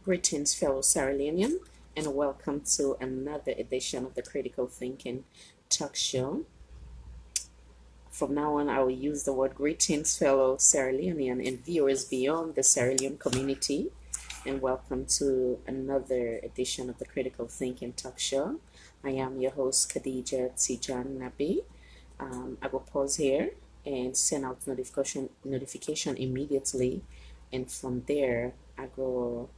Greetings, fellow Sierra Leonean, and welcome to another edition of the Critical Thinking Talk Show. From now on, I will use the word greetings, fellow Sierra Leonean and viewers beyond the Sierra Leone community, and welcome to another edition of the Critical Thinking Talk Show. I am your host, Khadija Tijan Nabi. I will pause here and send out notification immediately, and from there, I go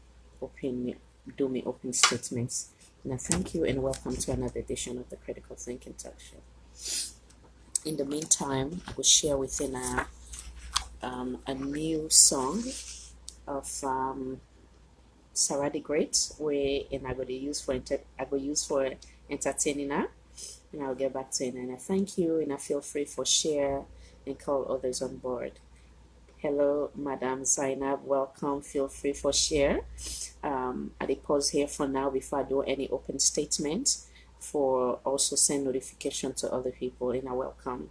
do my open statements. Now, thank you and welcome to another edition of the Critical Thinking Talk Show. In the meantime, I will share within a new song of Sarah the Great, where and I go use for entertaining her, and I'll get back to it. And I thank you, and I feel free for share and call others on board. Hello, Madam Zainab. Welcome. Feel free for share. I pause here for now before I do any open statement for also send notification to other people, and I welcome.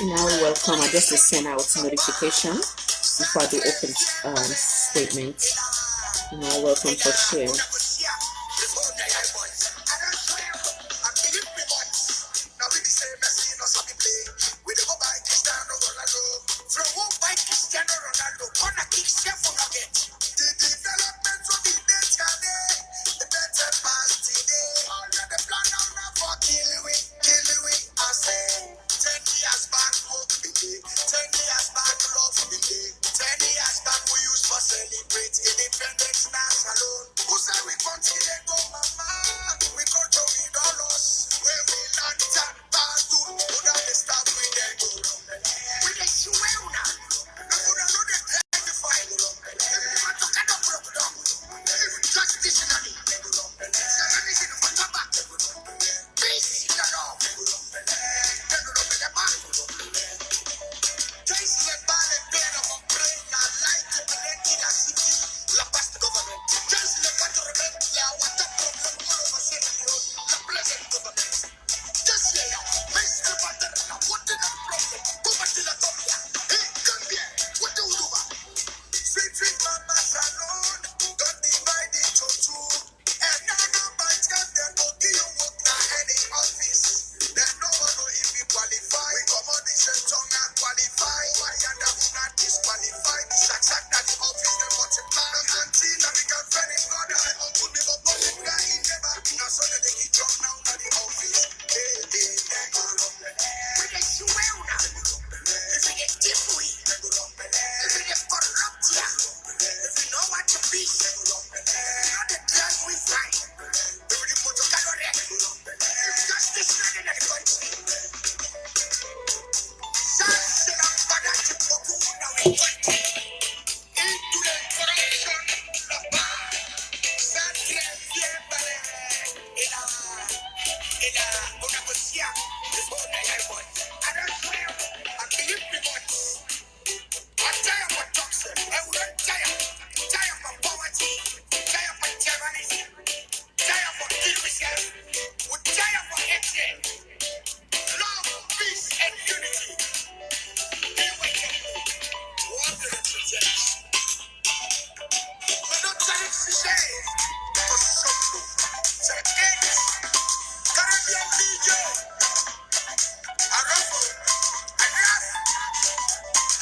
Now welcome. I just send out notification before I do open statement. Now welcome for share.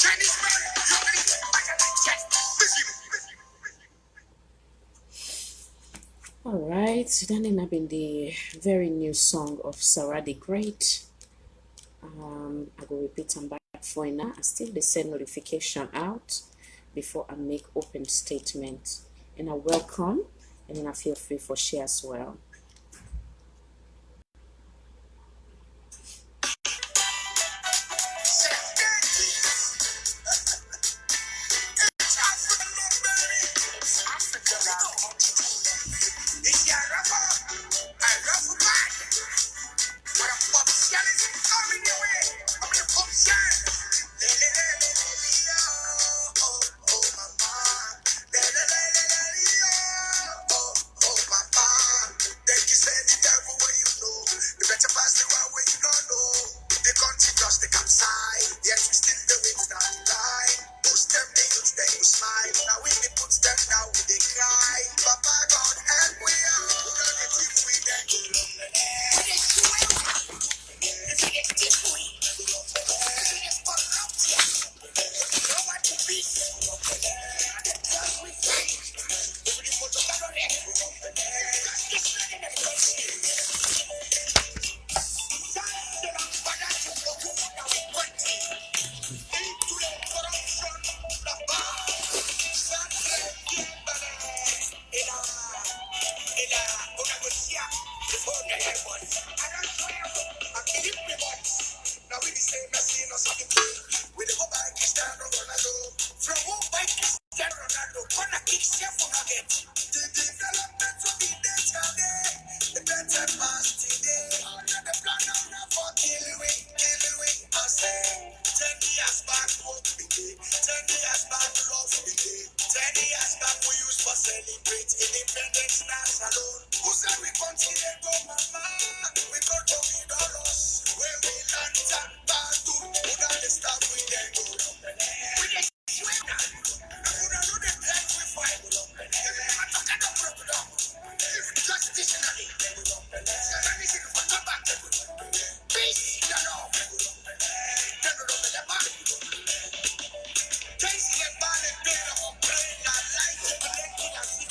Chinese man, you ready? All right, then I've been the very new song of Sarah the Great. I will repeat and back for now. I still the send notification out before I make open statement. And I welcome, and then I feel free for share as well.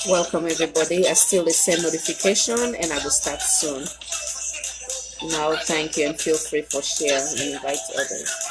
Welcome everybody. I still the same notification and I will start soon. Now thank you and feel free for share and invite others.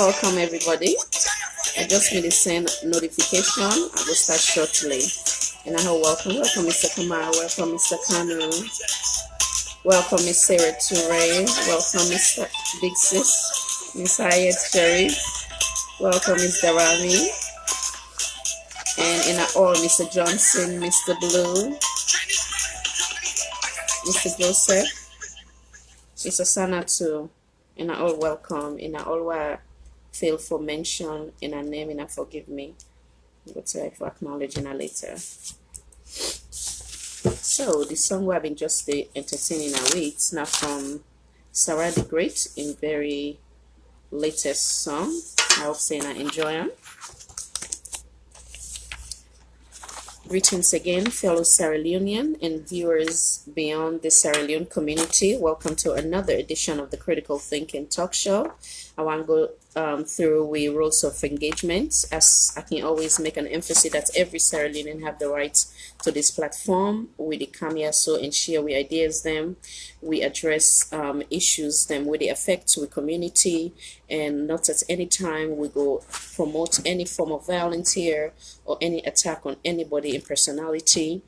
Welcome everybody. I just made a send notification. I will start shortly. And I know welcome Mr. Kamara, welcome Mr. Kanu, welcome Miss Sarah Toure, welcome Mr. Big Sis, Miss Hayat Sherry, welcome Miss Darami, and in all Mr. Johnson, Mr. Blue, Mr. Joseph, Mr. Sana too, and all welcome, and all fail for mention in a name and forgive me. But for acknowledging her later. So the song we have been just entertaining our way, it's now from Sarah the Great in very latest song. I hope saying I enjoy them. Greetings again, fellow Sierra Leonean and viewers beyond the Sierra Leone community. Welcome to another edition of the Critical Thinking Talk Show. I want to go through we rules of engagement. As I can always make an emphasis that every Sierra Leonean have the right to this platform. We come here so and share we ideas them. We address issues them with the affect to the community, and not at any time we go promote any form of violence here or any attack on anybody in personality.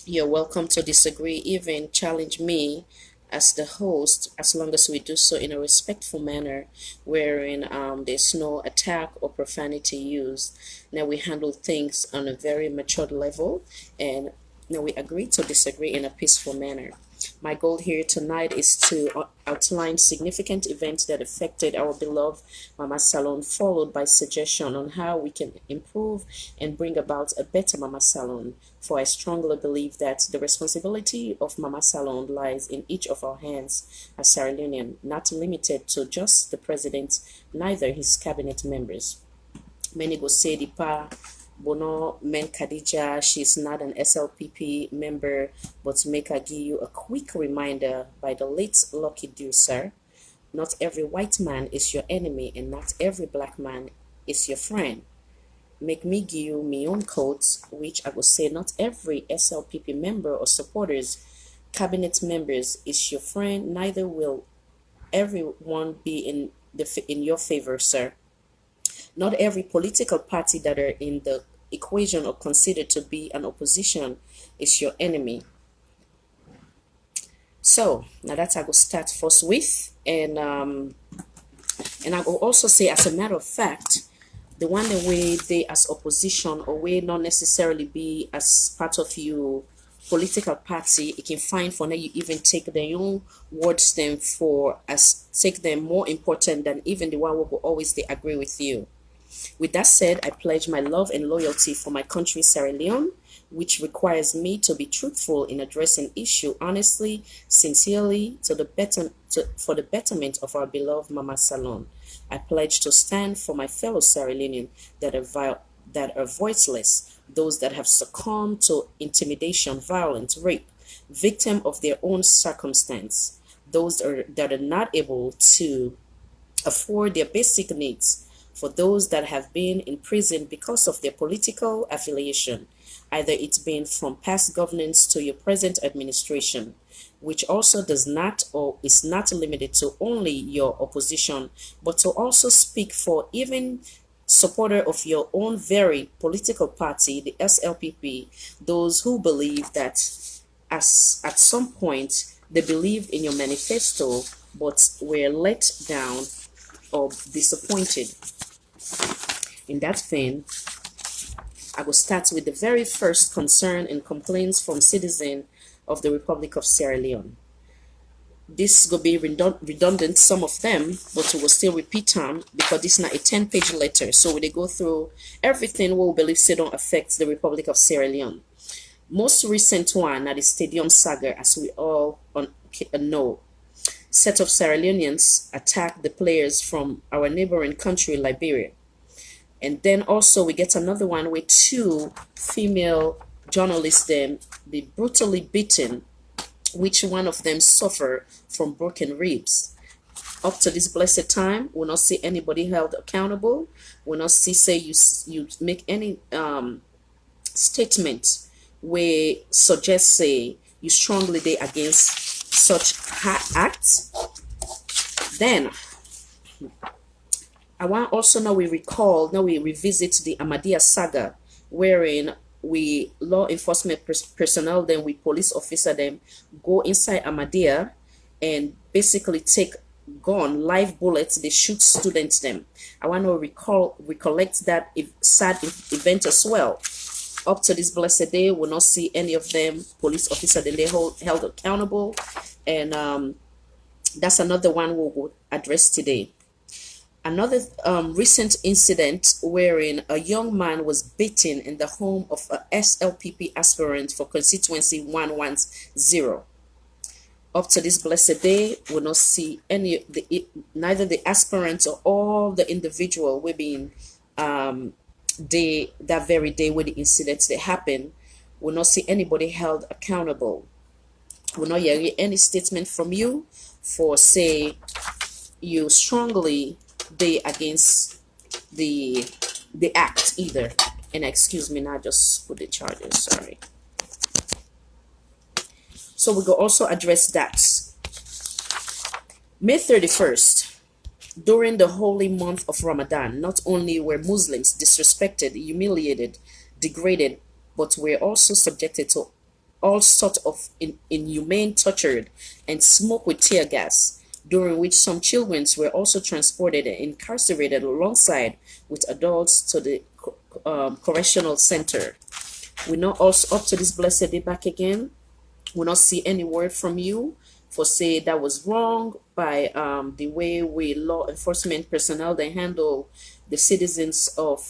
You're welcome to disagree, even challenge me as the host, as long as we do so in a respectful manner, wherein there's no attack or profanity used. Now we handle things on a very matured level, and now we agree to disagree in a peaceful manner. My goal here tonight is to outline significant events that affected our beloved Mama Salone, followed by suggestion on how we can improve and bring about a better Mama Salone. For I strongly believe that the responsibility of Mama Salone lies in each of our hands as Sierra Leonean, not limited to just the president, neither his cabinet members. Many go say the pa Bono Men Khadija, she's not an SLPP member, but make I give you a quick reminder by the late Lucky Dew, sir. Not every white man is your enemy, and not every black man is your friend. Make me give you my own quotes, which I will say not every SLPP member or supporters, cabinet members is your friend, neither will everyone be in your favor, sir. Not every political party that are in the equation or considered to be an opposition is your enemy. So now that I will start first with, and I will also say, as a matter of fact, the one the way they as opposition or way not necessarily be as part of your political party, it can find for now you even take their own words them for as take them more important than even the one who will always they agree with you. With that said, I pledge my love and loyalty for my country, Sierra Leone, which requires me to be truthful in addressing issue honestly, sincerely, for the betterment of our beloved Mama Salone. I pledge to stand for my fellow Sierra Leonean that are voiceless, those that have succumbed to intimidation, violence, rape, victim of their own circumstance, those that are not able to afford their basic needs, for those that have been in prison because of their political affiliation, either it's been from past governance to your present administration, which also does not or is not limited to only your opposition, but to also speak for even supporter of your own very political party, the SLPP, those who believe that as at some point they believed in your manifesto but were let down or disappointed. In that vein, I will start with the very first concern and complaints from citizens of the Republic of Sierra Leone. This will be redundant, some of them, but we will still repeat them because this is not a 10-page letter. So we go through everything we believe say don't affect the Republic of Sierra Leone. Most recent one at the Stadium Saga, as we all know. Set of Sierra Leoneans attacked the players from our neighboring country, Liberia. And then also we get another one with two female journalists them be brutally beaten, which one of them suffer from broken ribs. Up to this blessed time, we'll not see anybody held accountable. We'll not see say you make any statement where suggest say you strongly they against such acts. Then I want also now we revisit the Ahmadiyya saga, wherein we law enforcement personnel, then we police officer them go inside Ahmadiyya and basically take gun live bullets, they shoot students them. I want to recollect that sad event as well. Up to this blessed day, we'll not see any of them police officer then they held accountable, and that's another one we will address today. Another recent incident wherein a young man was beaten in the home of a SLPP aspirant for constituency 110. Up to this blessed day, we'll not see neither the aspirant or all the individual will be in that very day where the incidents they happen. We'll not see anybody held accountable. We'll not hear any statement from you for say you strongly they against the act either. And excuse me, now just put the charges, sorry. So we will also address that. May 31st, during the holy month of Ramadan, not only were Muslims disrespected, humiliated, degraded, but were also subjected to all sorts of inhumane torture and smoke with tear gas, during which some children were also transported and incarcerated alongside with adults to the correctional center. We now also up to this blessed day back again. We not see any word from you for say that was wrong by the way we law enforcement personnel they handle the citizens of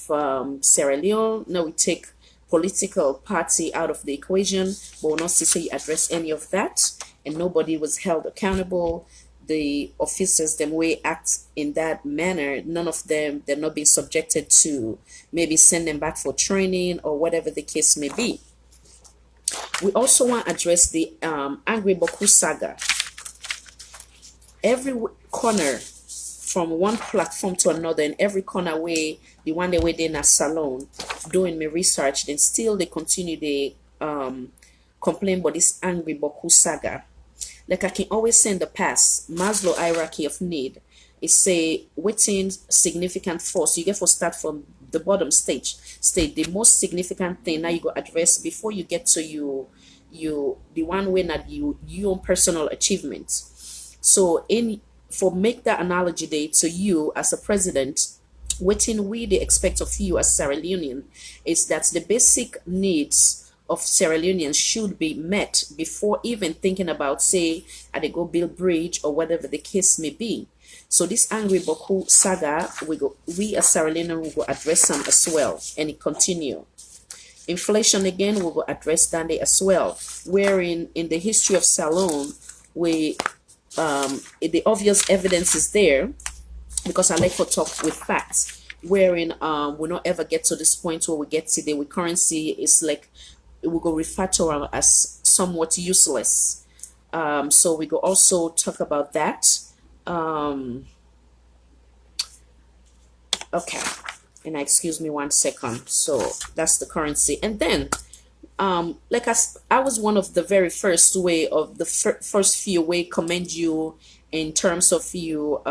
Sierra Leone. Now we take political party out of the equation, but we'll not see say you address any of that, and nobody was held accountable. The officers them way act in that manner, none of them they're not being subjected to maybe send them back for training or whatever the case may be. We also want to address the Angry Boku saga. Every corner from one platform to another, in every corner way, the one they were in a salon doing my research, then still they continue they complain about this Angry Boku saga. Like I can always say in the past, Maslow hierarchy of need is say within significant force. You get for start from the bottom state the most significant thing now you go address before you get to you the one way that you own personal achievements. So in for make that analogy day to you as a president, waiting we they expect of you as Sierra Leonean is that the basic needs of Sierra Leoneans should be met before even thinking about say they go build bridge or whatever the case may be. So this Angry Boku saga, we as Sierra Leonean will go address them as well, and it continue. Inflation again, we will address that day as well. Wherein in the history of Salone, we the obvious evidence is there, because I like to talk with facts. Wherein we not ever get to this point where we get today with currency is like we go refer to as somewhat useless. So we go also talk about that. Okay, and excuse me 1 second. So that's the currency, and then like I was one of the very first way of the first few way commend you in terms of you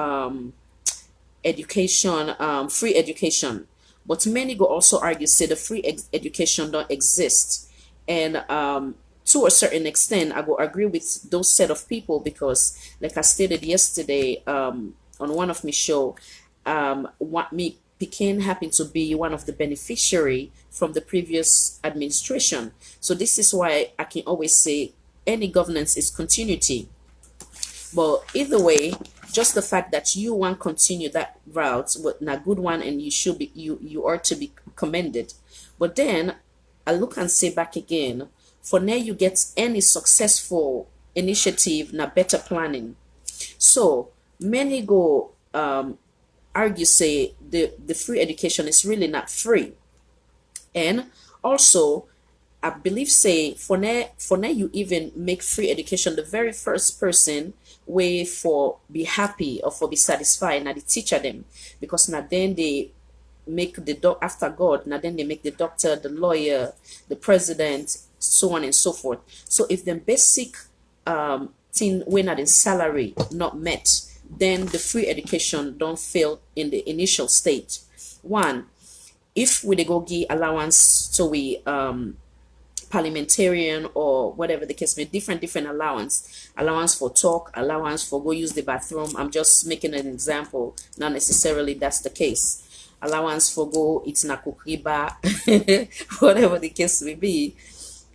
education, free education, but many go also argue say the free education don't exist, and to a certain extent I go agree with those set of people, because like I stated yesterday on one of my show, what me became happen to be one of the beneficiary from the previous administration. So this is why I can always say any governance is continuity. But either way, just the fact that you want to continue that route was a good one, and you should be you are to be commended. But then I look and say back again, for now you get any successful initiative na better planning. So many go argue say the free education is really not free. And also I believe say for now you even make free education the very first person way for be happy or for be satisfied now the teacher them, because now then they make the doc after God, now then they make the doctor, the lawyer, the president, so on and so forth. So if the basic thing when at in salary not met, then the free education don't fail in the initial stage. One, if we dey go give allowance to we parliamentarian or whatever the case may, different allowance for talk, allowance for go use the bathroom. I'm just making an example, not necessarily that's the case. Allowance for go it's na kukriba, whatever the case may be.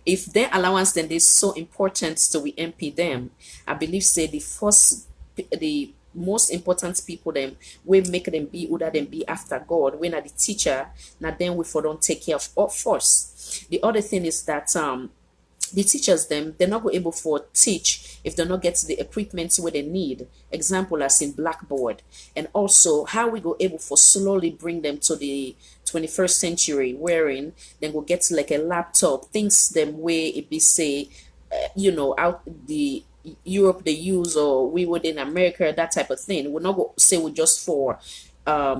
If their allowance then is so important to we MP them, I believe say the most important people them we make them be other than be after God when are the teacher, now then we for don't take care of force. The other thing is that the teachers them they're not able for teach if they're not get the equipment where they need, example as in blackboard. And also how we go able for slowly bring them to the 21st century wherein then go get like a laptop, things them way it be say out the Europe they use or we would in America, that type of thing. We're not go say we just for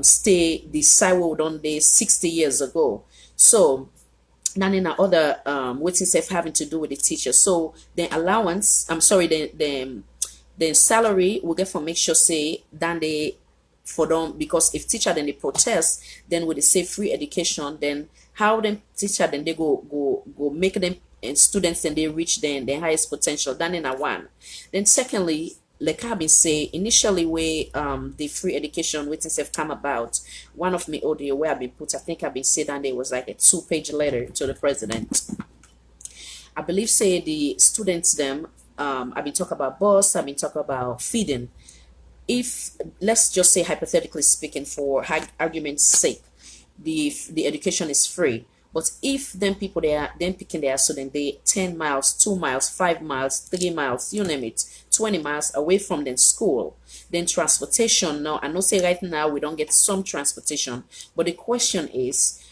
stay the sidewalk done there 60 years ago. So none in other waiting safe having to do with the teacher. So the allowance, I'm sorry, the salary will get for make sure say than they for them, because if teacher then they protest, then with the say free education, then how them teacher then they go make them and students then they reach their highest potential than in a one. Then secondly, like I've been say initially where the free education waiting have come about, one of me audio where I've been put, I think I've been said and there was like a 2-page letter to the president. I believe say the students them I've been talking about bus, I've been talking about feeding. If let's just say hypothetically speaking for argument's sake, the education is free, but if then people they are then picking their student they 10 miles, 2 miles, 5 miles, 3 miles, you name it, 20 miles away from the school, then transportation. Now I know say right now we don't get some transportation, but the question is,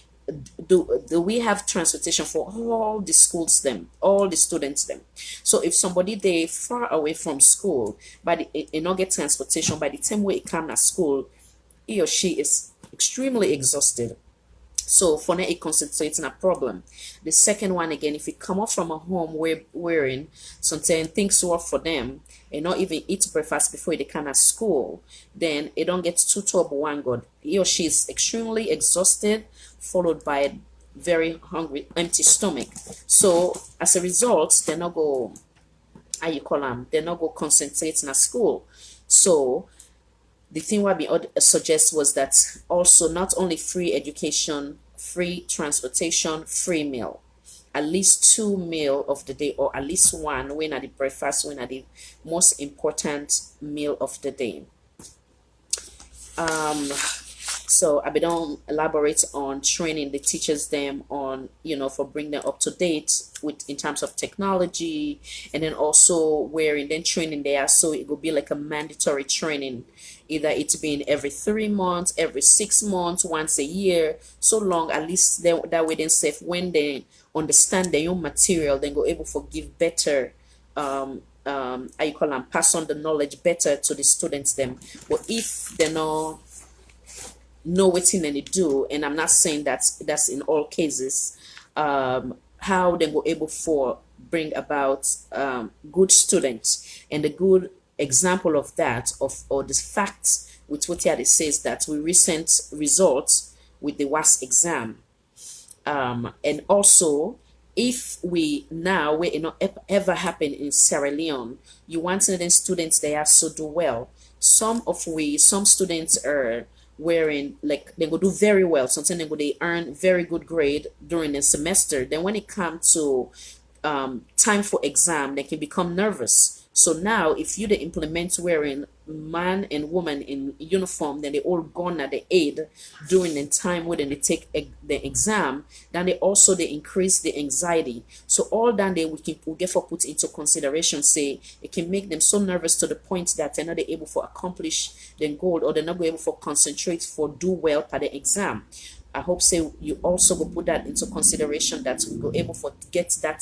do we have transportation for all the schools them, all the students them? So if somebody they far away from school but it not get transportation, by the time we come at school, he or she is extremely exhausted. So for now it concentrates on a problem. The second one again, if you come up from a home where wearing something things work for them and not even eat breakfast before they come at school, then it don't get too tall one god. He or she is extremely exhausted, followed by a very hungry, empty stomach. So as a result, they're not go how you call them, they're not go concentrate in a school. So the thing what we suggest was that also not only free education, free transportation, free meal, at least 2 meal of the day, or at least one when at the breakfast, when at the most important meal of the day. So I don't elaborate on training the teachers them on, for bring them up to date with in terms of technology, and then also wearing then training there, so it will be like a mandatory training, either it's been every 3 months, every 6 months, once a year, so long at least they, that way then safe when they understand their own material, then go able to give better how you call them, pass on the knowledge better to the students them. But if they're not know what they do, and I'm not saying that's in all cases, how they were able for bring about good students, and the good example of that of or the facts with what it says that we recent results with the WAS exam, and also if we now where it not ever happen in Sierra Leone, you want the students they also do well. Some students are wherein like they go do very well, sometimes they earn very good grade during the semester, then when it comes to time for exam they can become nervous. So now if you they implement wearing man and woman in uniform, then they all gone at the aid during the time when they take the exam, then they increase the anxiety. So all that we get for put into consideration, say it can make them so nervous to the point that they're not able to accomplish their goal, or they're not able to concentrate for do well for the exam. I hope say you also will put that into consideration, that we go able for get that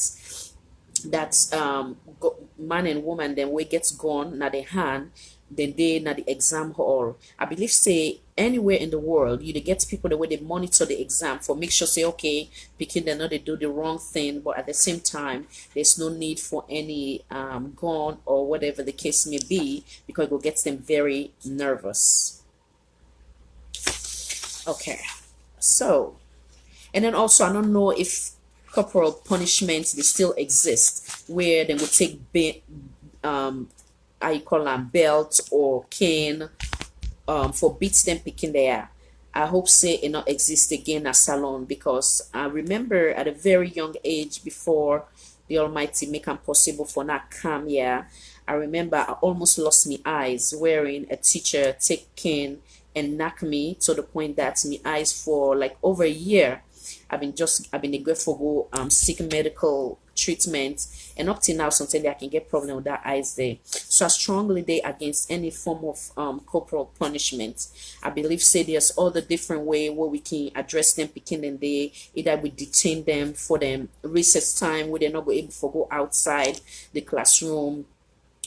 man and woman then we gets gone na the hand, then they na the exam hall. I believe say anywhere in the world you get people the way they monitor the exam for make sure say okay picking they know they do the wrong thing, but at the same time there's no need for any gun or whatever the case may be, because it will get them very nervous. Okay, so and then also I don't know if corporal punishments they still exist, where they would take how you call them belt or cane for beats them picking there. I hope say it not exist again at Salone, because I remember at a very young age, before the Almighty make them possible for not come here, I remember I almost lost my eyes wearing a teacher take cane and knock me to the point that my eyes for like over a year I've been a good for go seek medical treatment, and up till now sometimes I can get problem with that eyes there. So I strongly day against any form of corporal punishment. I believe say there's all the different way where we can address them picking, and they either we detain them for them recess time where they're not able to go outside the classroom,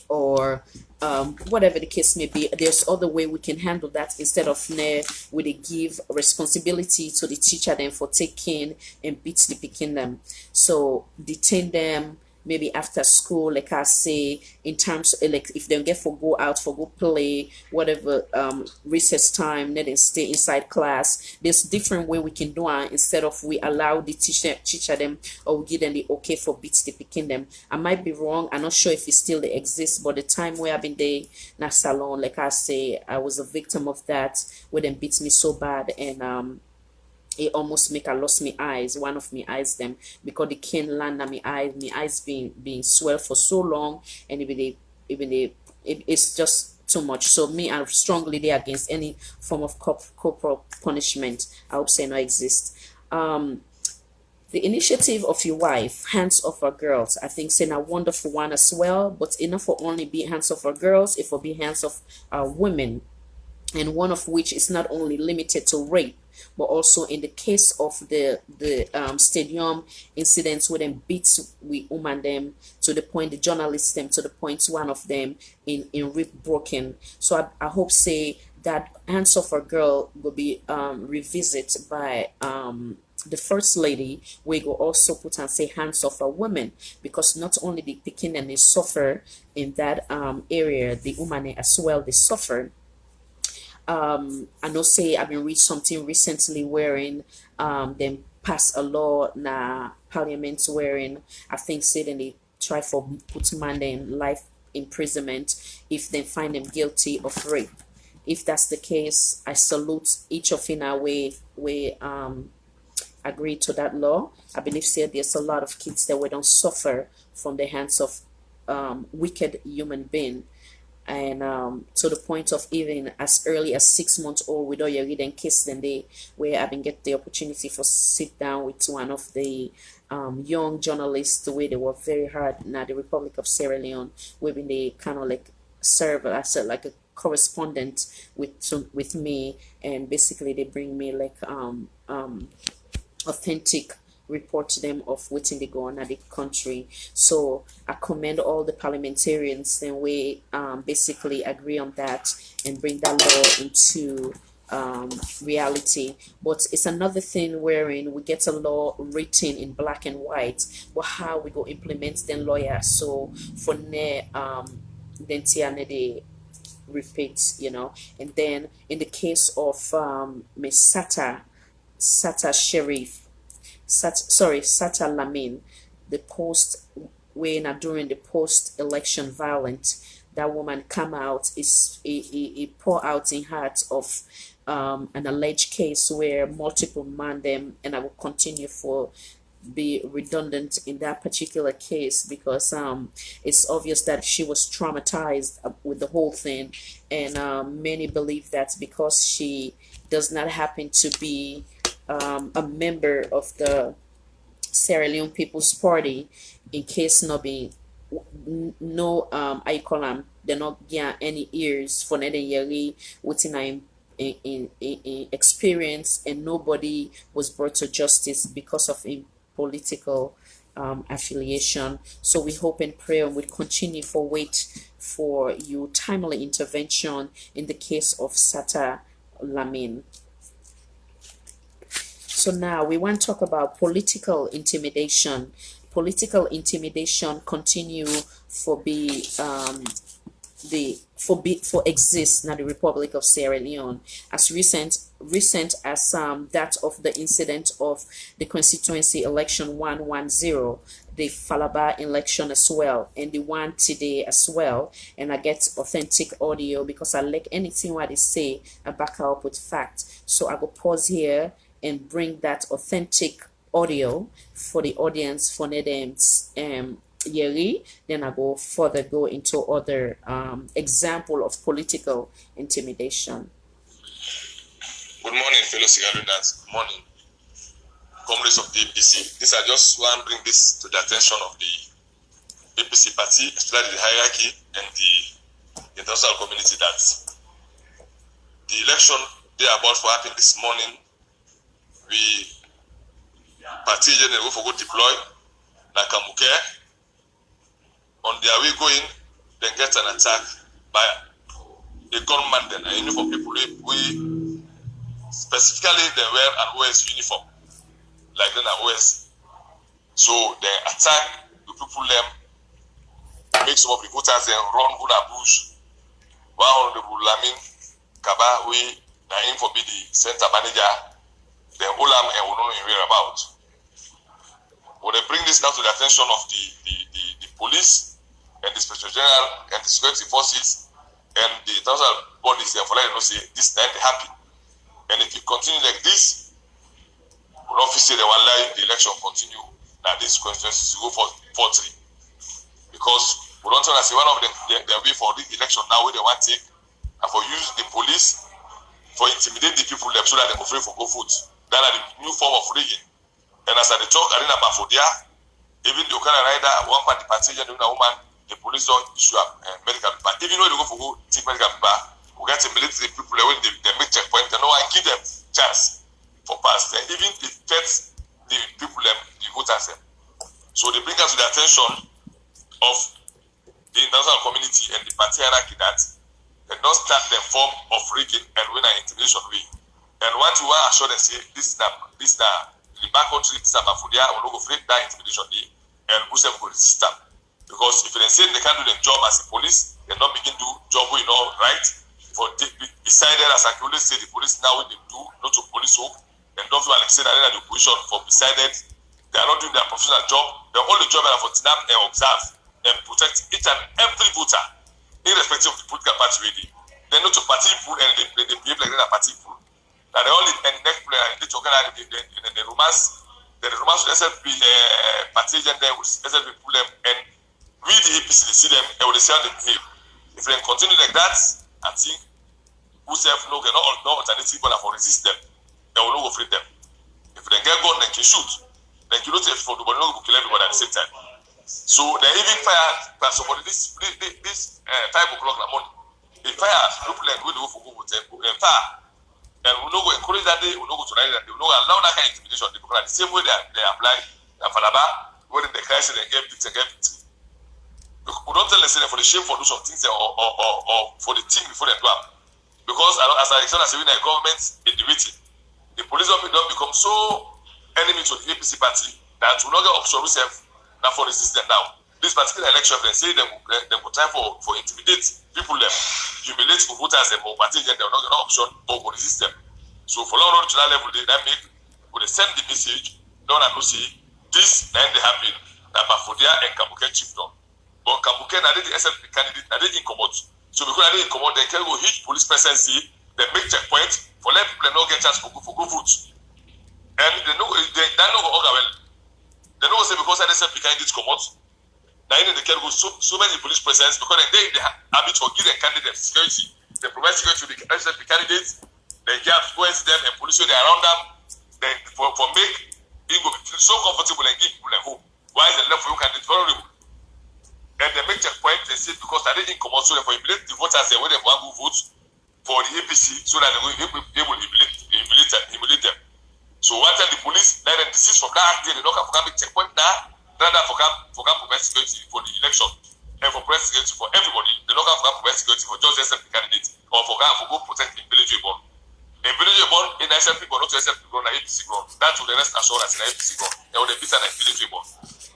or whatever the case may be. There's other way we can handle that instead of we they give responsibility to the teacher then for taking and beat the picking them. So detain them maybe after school, like I say, in terms like if they get for go out for go play, whatever, recess time, then stay inside class. There's different way we can do it instead of we allow the teacher them, or we give them the okay for beats the picking them. I might be wrong. I'm not sure if it still exists, but the time where I've been there na salon, like I say, I was a victim of that, where them beats me so bad, and it almost make I lost my eyes, one of my eyes them, because the cane land on my eyes being swell for so long, and it's just too much. So me, I'm strongly there against any form of corporal punishment. I hope say no exist. The initiative of your wife, hands off our girls, I think saying a wonderful one as well, but enough for only be hands off our girls, it will be hands off our women, and one of which is not only limited to rape, but also in the case of the stadium incidents where them beats we woman them to the point the journalists them to the point one of them in rib broken. So I hope say that hands of a girl will be revisited by the first lady. We go also put and say hands of a woman, because not only the picking and they suffer in that area, the woman as well they suffer. I know say I've been read something recently wherein them pass a law na parliament wherein I think say then they try for put man in life imprisonment if they find them guilty of rape. If that's the case, I salute each of in our way agree to that law. I believe say there's a lot of kids that we don't suffer from the hands of wicked human being, and to the point of even as early as 6 months old with all your reading kids, then they where I've been get the opportunity for sit down with one of the young journalists, the way they work very hard now the Republic of Sierra Leone, where they kind of like serve as like a correspondent with me, and basically they bring me like authentic report to them of what they go on at the country. So I commend all the parliamentarians and we basically agree on that and bring that law into reality. But it's another thing wherein we get a law written in black and white, but how we go implement then lawyer. So for ne then they repeat, and then in the case of Miss Sata Sheriff, Sata Lamin, the post when during the post-election violence, that woman come out is he pour out in heart of an alleged case where multiple man them, and I will continue for be redundant in that particular case because it's obvious that she was traumatized with the whole thing, and many believe that because she does not happen to be a member of the Sierra Leone People's Party, in case no be no I call them they're not getting any ears for nether yearly within in experience, and nobody was brought to justice because of a political affiliation. So we hope and pray and we continue for wait for your timely intervention in the case of Sata Lamin. So now we want to talk about political intimidation. Political intimidation continue for be for exist in the Republic of Sierra Leone as recent as that of the incident of the constituency election 110, the Falaba election as well, and the one today as well. And I get authentic audio because I like anything what they say I back up with fact. So I go pause here and bring that authentic audio for the audience for them Yeri, then I go further go into other example of political intimidation. Good morning, fellow Sierra Leoneans. Good morning, comrades of the APC. This I just want to bring this to the attention of the APC party, especially the hierarchy and the international community, that the election they are about to happen this morning, we party general will for go deploy Nakamuke. On their way going, then get an attack by a gunman then, a uniform people we specifically they wear an OS uniform, like then an OS. So they attack the people them, make some of the voters then run good bush. One honorable Lamin Kaba we aim for be the center manager, then Olam and we don't hear about. When they bring this down to the attention of the police and the special general and the security forces and the international bodies, they for like say this time they happy. And if you continue like this, we'll not say they will allow the election continue. Now this question is to go for 4-3. Because we don't tell us one of them they way for the election now where they want to take and for use the police for intimidate the people them so that they go free for go vote. That are the new form of rigging. And as I talk, I didn't about for there, even the kind of rider, one party passenger, a woman, the police don't issue a medical paper. Even though they go for go take medical paper, we get to military people when they make checkpoint, they know I give them chance for pass. And even it gets the people, the voters. So they bring us to the attention of the international community and the party hierarchy that they don't start the form of rigging and win an intimidation way. And what you want to assure them say this is the back country this time for there will not go for that intimidation day and who's ever going to resist them. Because if they say they can't do their job as a police, they not begin to do job we know right. For decided as I can always say the police now what they do not to police work and don't feel like say that they're in the position for decided they are not doing their professional job. Their only job is for them and observe and protect each and every voter, irrespective of the political party ready. They're not to party people and they behave like they're party people. Now the only and next player they talk about the romance with SLP party agent there with SLP pull them and we the APC they see them and they see how they behave. If they continue like that, I think who self no alternative but for resist them, they will not go free them. If they get gun, they can shoot. Then you don't take for the body not go kill everybody at the same time. So they even fire somebody this 5 o'clock in the morning. They fire people and go for go fire. And we no go encourage that day, we no go tonight that day, we no allow that kind of intimidation. Because the same way they apply in Falaba, when they crisis they get beat and get beat. We don't tell them say for the shame for do some things or for the team before they do it. Because as I said, as a government in the meeting, the police don't become so enemy to the APC party that we not get option themselves now for resistance now. This particular election, they say they will try for intimidate people them, humiliate for voters them or party they will not get an option or for resist them. So for long regional level, they make when they send the message, don't know see this then they happen that Bafodia and Kabuke chiefdom. But Kabuke now the SLP candidate, now they incommode. So because they incommode, they can go hit police presence, they make checkpoint for let people not get chance for go vote. And they know they know well. They know say because SLP candidate commode. Now in the can go so many police presence because they habit for give their candidates security. They provide security to the SLP candidates. They get influence them and police they around them. Then for make it go feel so comfortable and give people a hope. Why is the left for you candidate vulnerable? And they make checkpoint they say because they didn't come out so therefore humiliate the voters where they want to vote for the APC so that they will humiliate them. So one time the police then desist from that day they don't have to make checkpoint now. Rather for provide security for the election and for provide security for everybody, they don't have to provide security for just SLP candidates or for go protect the village born. In village born, in SLP born, not SLP born, APC born. That will the rest assurance in APC born. They will be beaten in village born.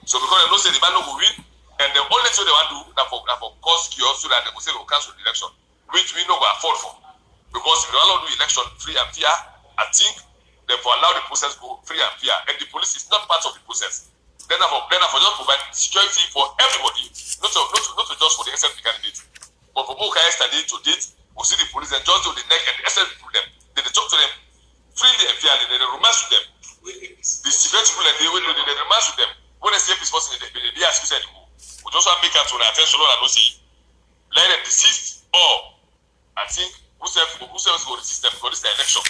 So because they know say the man no go win, and the only thing they want to do that for cause chaos so that they will say they will cancel the election, which we know go afford for. Because if they allow the election free and fair, I think they will allow the process go free and fair, and the police is not part of the process. Then for just provide security for everybody, not to just for the SLP candidate. But for both yesterday to date, we see the police and just do the neck and the SLP people them. They talk to them freely and fairly, they romance with them. The security people and they romance with them. When they see a peace person, they ask you anymore. We just want to make out to the attention and see let them desist or I think whosoever will resist them because it's the election.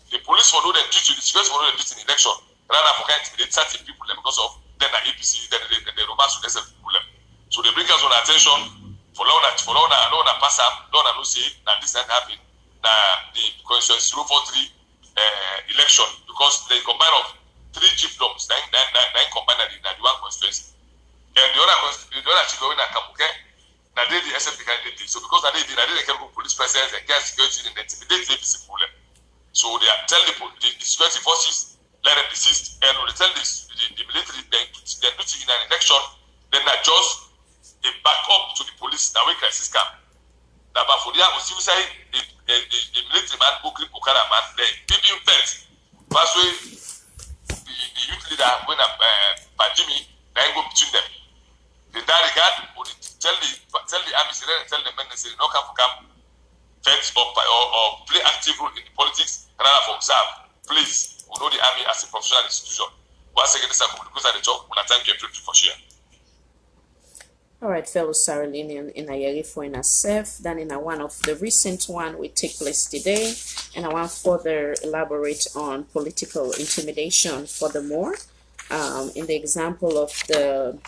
The police will know their duty, the security will know their duty in the election. Rather for kind of intimidate certain people because of then the APC, then the romance with SLP people. So they bring us on attention for long pass up, long no say that this not happen. The constituency 043 election because they combine of 3 chiefdoms, then combine the one constituency. And the other chief going at Kabuke, Now they the SFP candidate. So because they did can go police presence and get security and intimidate the APC problem. So they are tell the security forces let them desist, and when they tell the military then duty in an election, then adjust a backup to the police that way crisis camp. Now but for the we still say a military man go grip Okada man then give him first. That's way the youth leader when Jimmy then go between them. In that regard, would tell the army, tell the men, say, no come for camp, fence or play active role in the politics, rather for observe. Please, we know the army as a professional institution. Once again, this is because at the talk, when I thank you for sure. All right, fellow Saralinian in Ayeri for in Sep, then in one of the recent one will take place today, and I want to further elaborate on political intimidation furthermore. In the example of the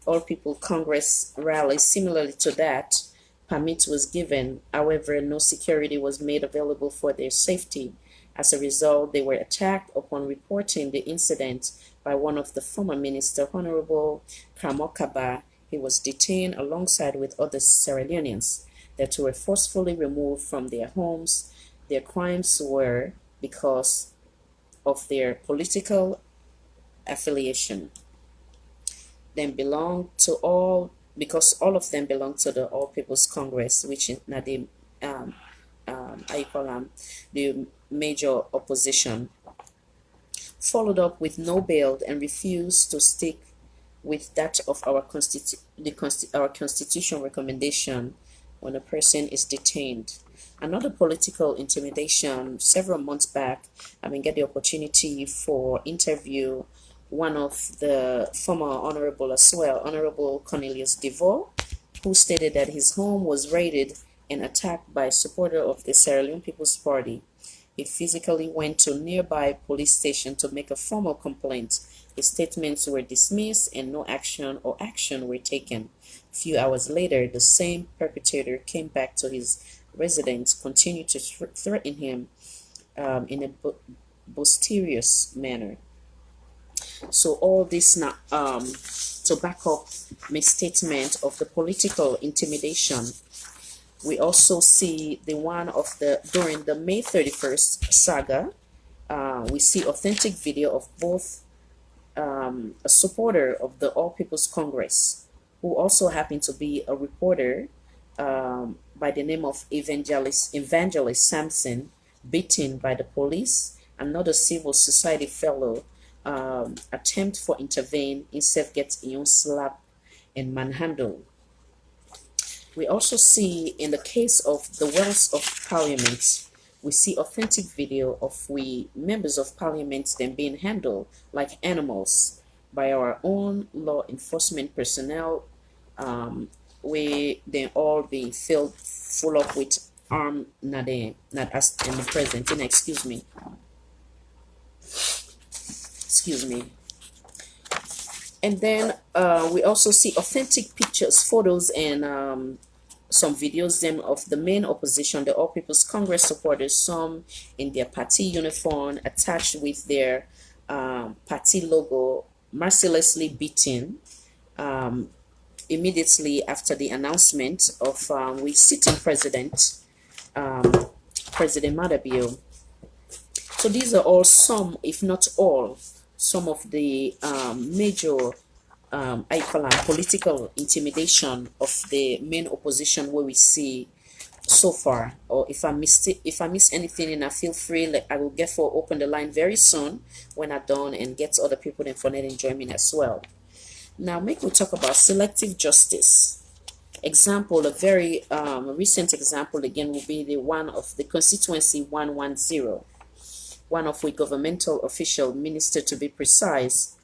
All People Congress rally, similarly to that, permit was given. However, no security was made available for their safety. As a result, they were attacked upon reporting the incident by one of the former minister, Honorable Kramokaba. He was detained alongside with other Sierra Leoneans that were forcefully removed from their homes. Their crimes were because of their political affiliation. Them belong to all, because all of them belong to the All People's Congress, which is now the the major opposition. Followed up with no bail and refused to stick with that of our constitution recommendation when a person is detained. Another political intimidation. Several months back, I get the opportunity for interview one of the former honorable as well, Honorable Cornelius DeVoe, who stated that his home was raided and attacked by a supporter of the Sierra Leone People's Party. He physically went to a nearby police station to make a formal complaint. His statements were dismissed and no action were taken. A few hours later, the same perpetrator came back to his residence, continued to threaten him in a boisterous manner. So all this now to back up my statement of the political intimidation. We also see the one of during the May 31st saga. We see authentic video of both a supporter of the All People's Congress, who also happened to be a reporter by the name of Evangelist Sampson, beaten by the police. Another civil society fellow attempt for intervene instead gets slap and manhandle. We also see in the case of the Wells of Parliament, we see authentic video of we members of Parliament then being handled like animals by our own law enforcement personnel. We then all being filled full up with arm not as in the present. Excuse me. And then we also see authentic pictures, photos, and some videos then of the main opposition, the All People's Congress supporters, some in their party uniform attached with their party logo, mercilessly beaten immediately after the announcement of we sitting president, President Madabio. So these are all some, if not all, some of the major political intimidation of the main opposition where we see so far. Or if I miss anything, and I feel free, I will get for open the line very soon when I'm done and get other people in for net enjoyment as well. Now we talk about selective justice. Example, a very recent example again will be the one of the constituency 110. One of which governmental official, minister to be precise,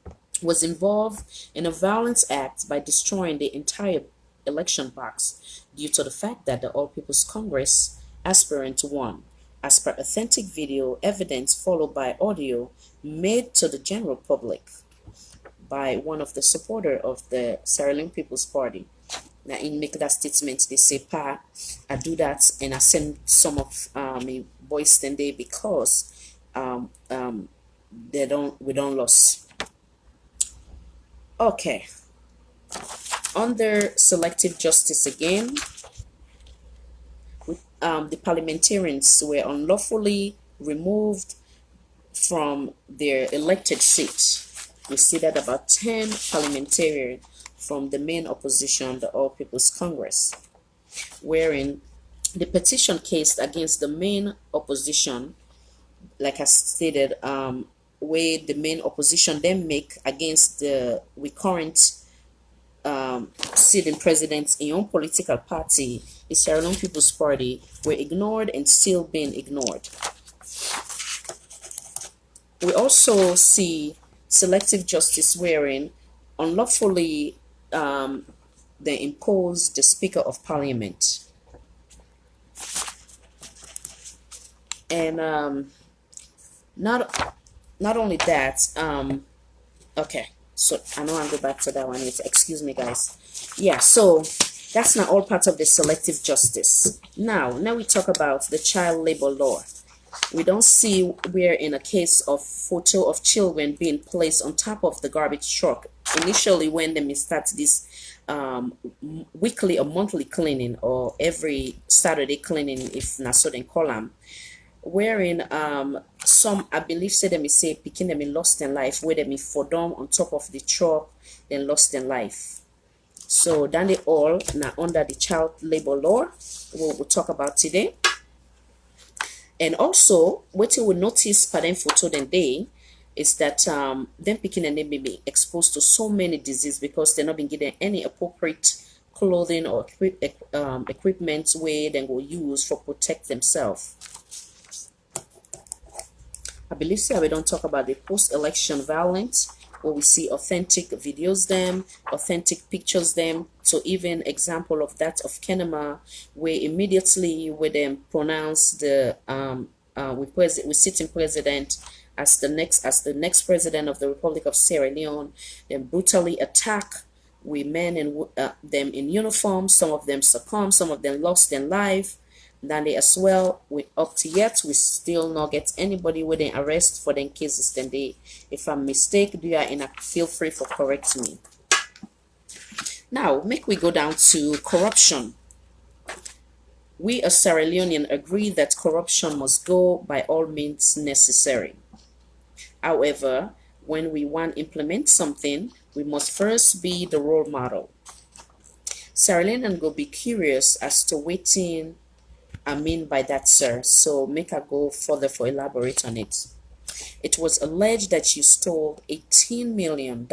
was involved in a violence act by destroying the entire election box due to the fact that the All People's Congress aspirant won. As per authentic video evidence followed by audio made to the general public by one of the supporter of the Sierra Leone People's Party. Now in make that statement, they say, "Pa, I do that and I send some of my boys then day because we don't lose." Okay. Under selective justice again, the parliamentarians were unlawfully removed from their elected seat. We see that about 10 parliamentarians from the main opposition, the All People's Congress, wherein the petition case against the main opposition, like I stated, where the main opposition then make against the current sitting presidents in your political party, the Sierra Leone People's Party, were ignored and still being ignored. We also see selective justice wherein unlawfully they impose the Speaker of Parliament. And not only that, okay, so I know I'll go back to that one. Excuse me, guys. Yeah, so that's not all part of the selective justice. Now we talk about the child labor law. We don't see where in a case of photo of children being placed on top of the garbage truck initially when they may start this weekly or monthly cleaning, or every Saturday cleaning if not so then call them, wherein some I believe say them say picking them in lost in life, where them for them on top of the truck then lost in life. So then they all now under the child labor law we'll talk about today. And also what you will notice per them photo then day is that them picking and they may be exposed to so many diseases because they're not being given any appropriate clothing or equipment where they will use for protect themselves. I believe so we don't talk about the post-election violence, where we see authentic videos them, authentic pictures them. So even example of that of Kenema, where immediately with them pronounce the we sitting president as the next president of the Republic of Sierra Leone, then brutally attack women and them in uniform. Some of them succumb, some of them lost their life. Then they as well, we up to yet we still not get anybody with an arrest for them cases. Then they, if I'm mistake, do you in a feel free for correct me. Now make we go down to corruption. We as Sierra Leonean agree that corruption must go by all means necessary. However, when we want to implement something, we must first be the role model. Sierra Leonean go be curious as to waiting I mean by that, sir. So make I go further for elaborate on it. It was alleged that you stole $18 million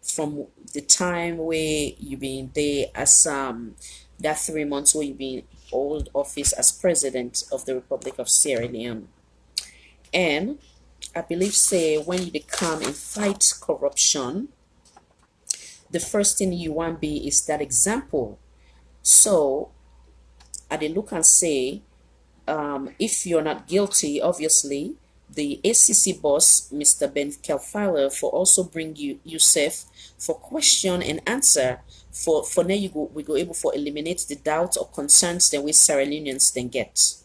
from the time where you been there as that 3 months where you been hold office as president of the Republic of Sierra Leone. And I believe say when you come and fight corruption, the first thing you want be is that example. So they look and say, if you're not guilty, obviously, the ACC boss, Mr. Ben Kelfiler, for also bring you Yusef for question and answer. For now, we go able for eliminate the doubt or concerns that we Sierra Leoneans then get.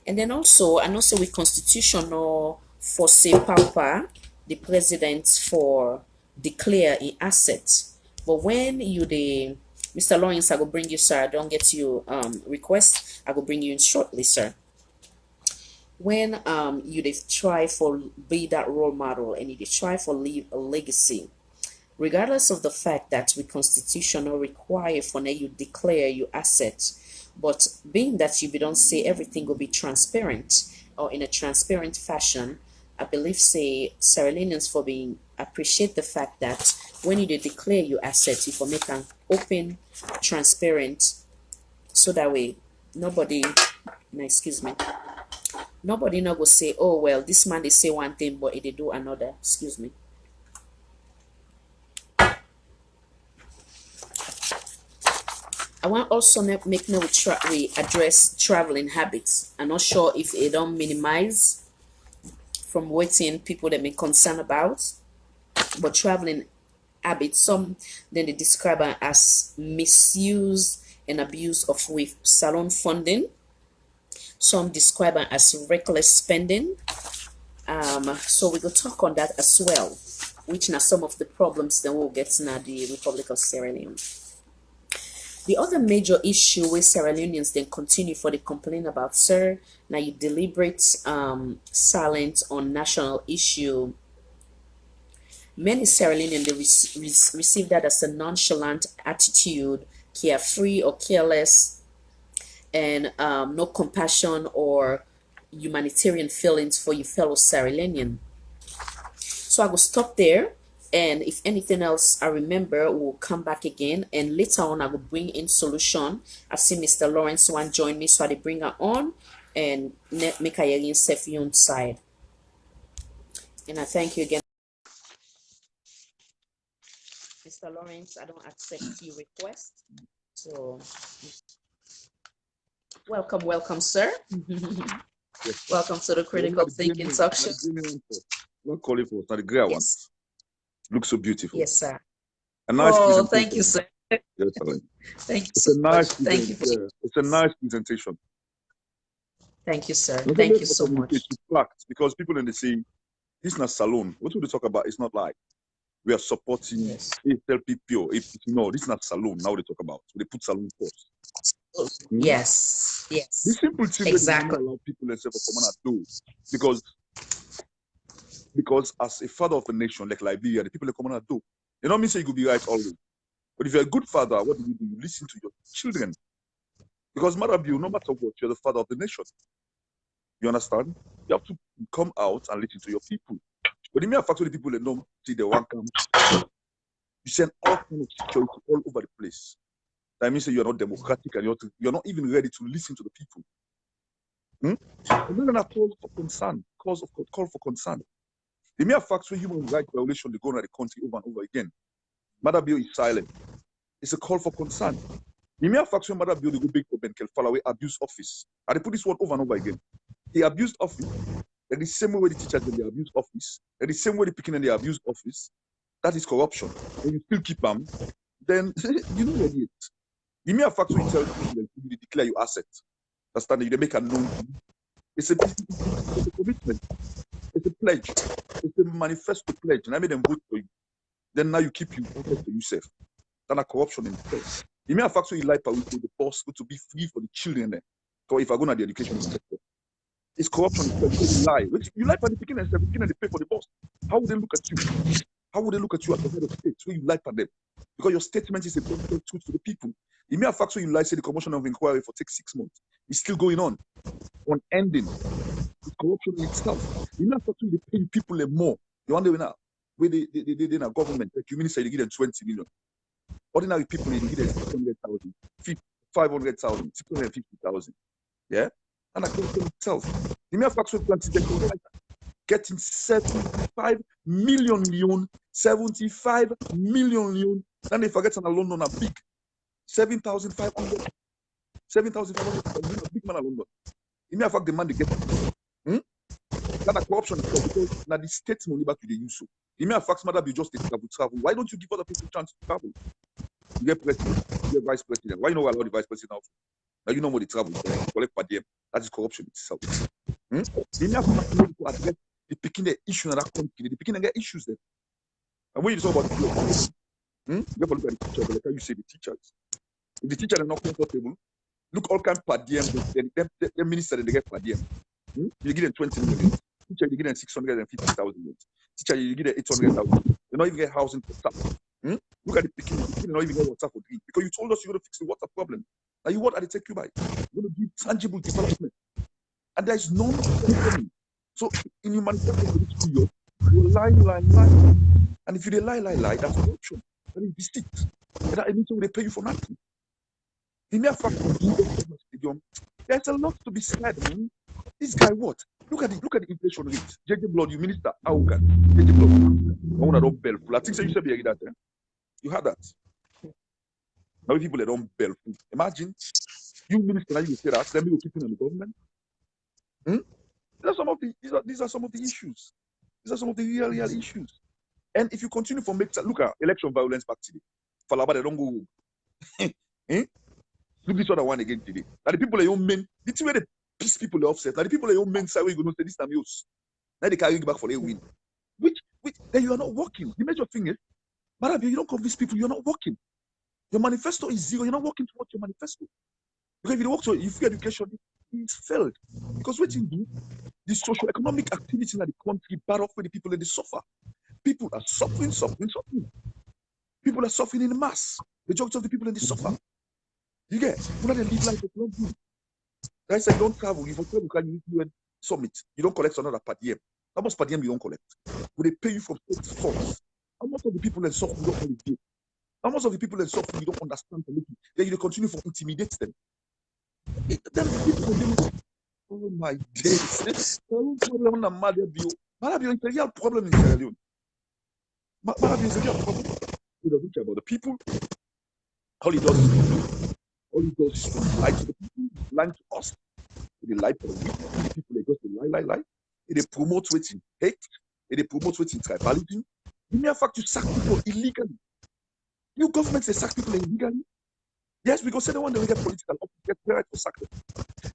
And then also, I know say we constitutional for say pauper the president for declare an asset, but when you the Mr. Lawrence, I will bring you, sir. I don't get you request. I will bring you in shortly, sir. When you try for be that role model and you try for leave a legacy, regardless of the fact that we constitutional require for now you declare your assets, but being that you don't say everything will be transparent or in a transparent fashion, I believe say Sierra Leoneans for being appreciate the fact that when you declare your assets, you for make an open, transparent, so that way nobody, no, excuse me, nobody not go say, oh well, this man they say one thing but they do another. Excuse me. I want also make note we address traveling habits. I'm not sure if they don't minimize from waiting people that may concern about, but traveling habits, some then they describe it as misuse and abuse of with salon funding. Some describe it as reckless spending. So we will talk on that as well. which are some of the problems that we'll get in the Republic of Sierra Leone. The other major issue where Sierra Leoneans then continue for the complaint about, sir, now you deliberate silence on national issue. Many Sierra Leoneans they receive that as a nonchalant attitude, carefree or careless, and no compassion or humanitarian feelings for your fellow Sierra Leonean. So I will stop there. And if anything else I remember, we'll come back again. And later on, I will bring in solution. I see Mr. Lawrence want join me, so I bring her on and make a safe side. And I thank you again. Mr. Lawrence, I don't accept your request. So welcome, sir. Yes. Welcome to the Critical Thinking Talk Show. Not calling for the gray one. Looks so beautiful. Yes, sir. A nice thank you, sir. Yes, thank you so much. Thank you. It's a nice presentation. Thank you, sir. Thank you so much. It's fact, because people in the sea, this is not Salone. What we talk about? It's not like we are supporting APPO. No, this is not Salone. Now they talk about. They put Salone first. Yes. The simple thing exactly allow people and say for common do because as a father of a nation like Liberia, the people in common do. You know, me say you could be right always. But if you're a good father, what do? You listen to your children. Because no matter what, you're the father of the nation. You understand? You have to come out and listen to your people. But the mere fact that the people that don't see the one come, you send all kinds of security all over the place. That means that you're not democratic and you're not even ready to listen to the people. And then a call for concern, call for concern. The mere fact that human rights violation they go on the country over and over again. Mother Bill is silent. It's a call for concern. The mere fact that Mother Bill they go big for Ben Kelfalaway abuse office. And they put this one over and over again. He abused office. They're the same way the teachers they abuse office. They're the same way the picking and they abuse office. That is corruption. When you still keep them, then you know what it is. The mere fact that you tell people they declare your asset. Understand that they make a known. It's a commitment. It's a pledge. It's a manifesto pledge. And I made them vote for you. Then now you keep you voted for yourself. That's a corruption in itself. The mere fact that you lie with the boss to be free for the children there. So if I go to the education sector, it's corruption itself. You lie. You lie for the beginning and they pay for the boss. How would they look at you? How would they look at you at the head of state where you lie for them? Because your statement is a political truth to the people. The mere fact that you lie, say the commission of inquiry for take 6 months, is still going on ending. It's corruption in itself. The mere fact that they pay people more. You wonder now, where they in a government, like you minister, they give them 20 million. Ordinary people, they give them 600,000, 500,000, 650,000. Yeah? And a corruption itself. The mere fact that getting 75 million, 75 million. Then they forget on a London a big 7,500, a big man in London. In mere fact, the man they get that a corruption because now the state money back to the use. In mere fact, matter be just travel. Why don't you give other people a chance to travel? You get president, you get vice president. Why you not allow the vice president out? Now you know what they travel, collect per diem. That is corruption itself. The mere fact that people address the picking the issue in that country, the picking and get issues there. And when you talk about you have to look at the teachers, like how you say the teachers. If the teachers are not comfortable, look all kind of per diem, the minister they get per diem. You give them 20 million. Teacher, you give them 650,000. Teacher, you give them 800,000. They don't even get housing for staff. Look at the picking. They don't even get water for drink. Because you told us you're going to fix the water problem. Now, what are they take you by? You're going to give tangible development. And there is none coming. So, in your manifesto, you're lying. And if you lie, that's corruption. That is deceit. And that means they pay you for nothing. The mere fact of there's a lot to be said, man. This guy, what? Look at the inflation rate. JJ Blood, you minister, how can JJ Blood? I want to don't bell full. I think so you said that. You had that. Now people that don't bell full. Imagine you minister now you say that. Then we keeping on the government. These are some of the issues. These are some of the real issues. And if you continue for look at election violence back today. Falaba, they don't go home. Look this other one again today. Now the people are your men. The two way they piss people are offset. Now the people are your men side where you go to say this time use. Now they carry back for their win. Which then you are not working. The major thing is, Marabio, you don't convince people you're not working. Your manifesto is zero. You're not working towards your manifesto. Because if you work to if your education is failed. Because what you do, the socio-economic activity in the country bar off with the people and they suffer. People are suffering. People are suffering in mass. The majority of the people and they suffer. You get when they live life of long. I said, don't travel. If you travel, can you summit? You don't collect another per diem. How much per diem you don't collect? Will they pay you from state funds? How much of the people in suffering you don't holiday? How much of the people in suffering you don't understand? Then you continue to intimidate them. Then the people oh my days. Malawi is a real problem in Sierra Leone. Malawi is a real problem. He doesn't care about the people. All he does is to lie to the people, lie to us. They lie for the weak. The people they just lie. They promote waiting hate. They promote waiting tribalism. The mere fact you sack people illegally. New governments they sack people illegally. Yes, we go say the one that get political office get right to sack them.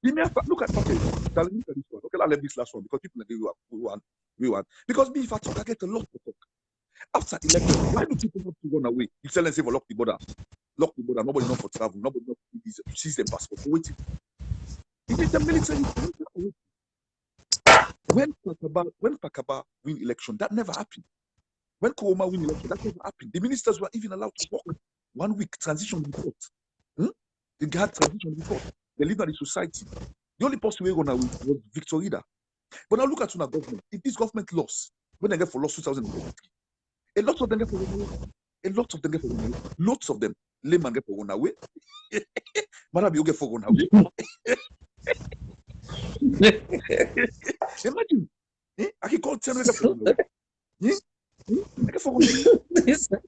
The mere fact, look at this one. Okay, I'll leave this last one because people we want. Because me, if I talk, I get a lot to talk. After election, why do people have to run away? You tell them say for lock the border, nobody know for travel, nobody know for seize their passport. Waiting. It is the military. When Pakaba win election, that never happened. When Kuroma win election, that never happened. The ministers were even allowed to work 1 week transition report. They had transition report. They live in the society. The only person we gonna win was Victorida. But now look at our government. If this government lost, when they get for lost 2023, a lot of them get for run away. Lots of them, layman get for run away. Marabi get for run away. Imagine, I can call 10 get for run away. I get for run away.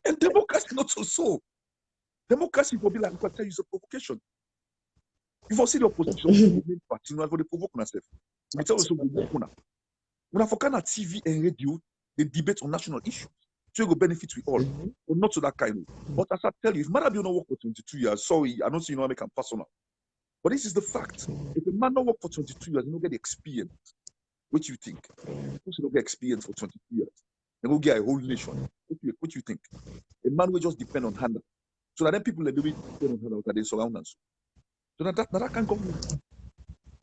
And democracy not so. Democracy will be like I tell you, it's a provocation. If I see the opposition, for the provoke myself. We tell you when I forget at TV and radio, they debate on national issues. So it will benefit we all, but not to that kind of. But as I tell you, if Marabio not work for 22 years, sorry, I don't see make him personal. But this is the fact. If a man not work for 22 years, he don't get experience. What do you think? If you don't get experience for 22 years, they go get a whole nation. What do you think? A man will just depend on hand. So that then people that do it depend on hand that they surround us. So that can government.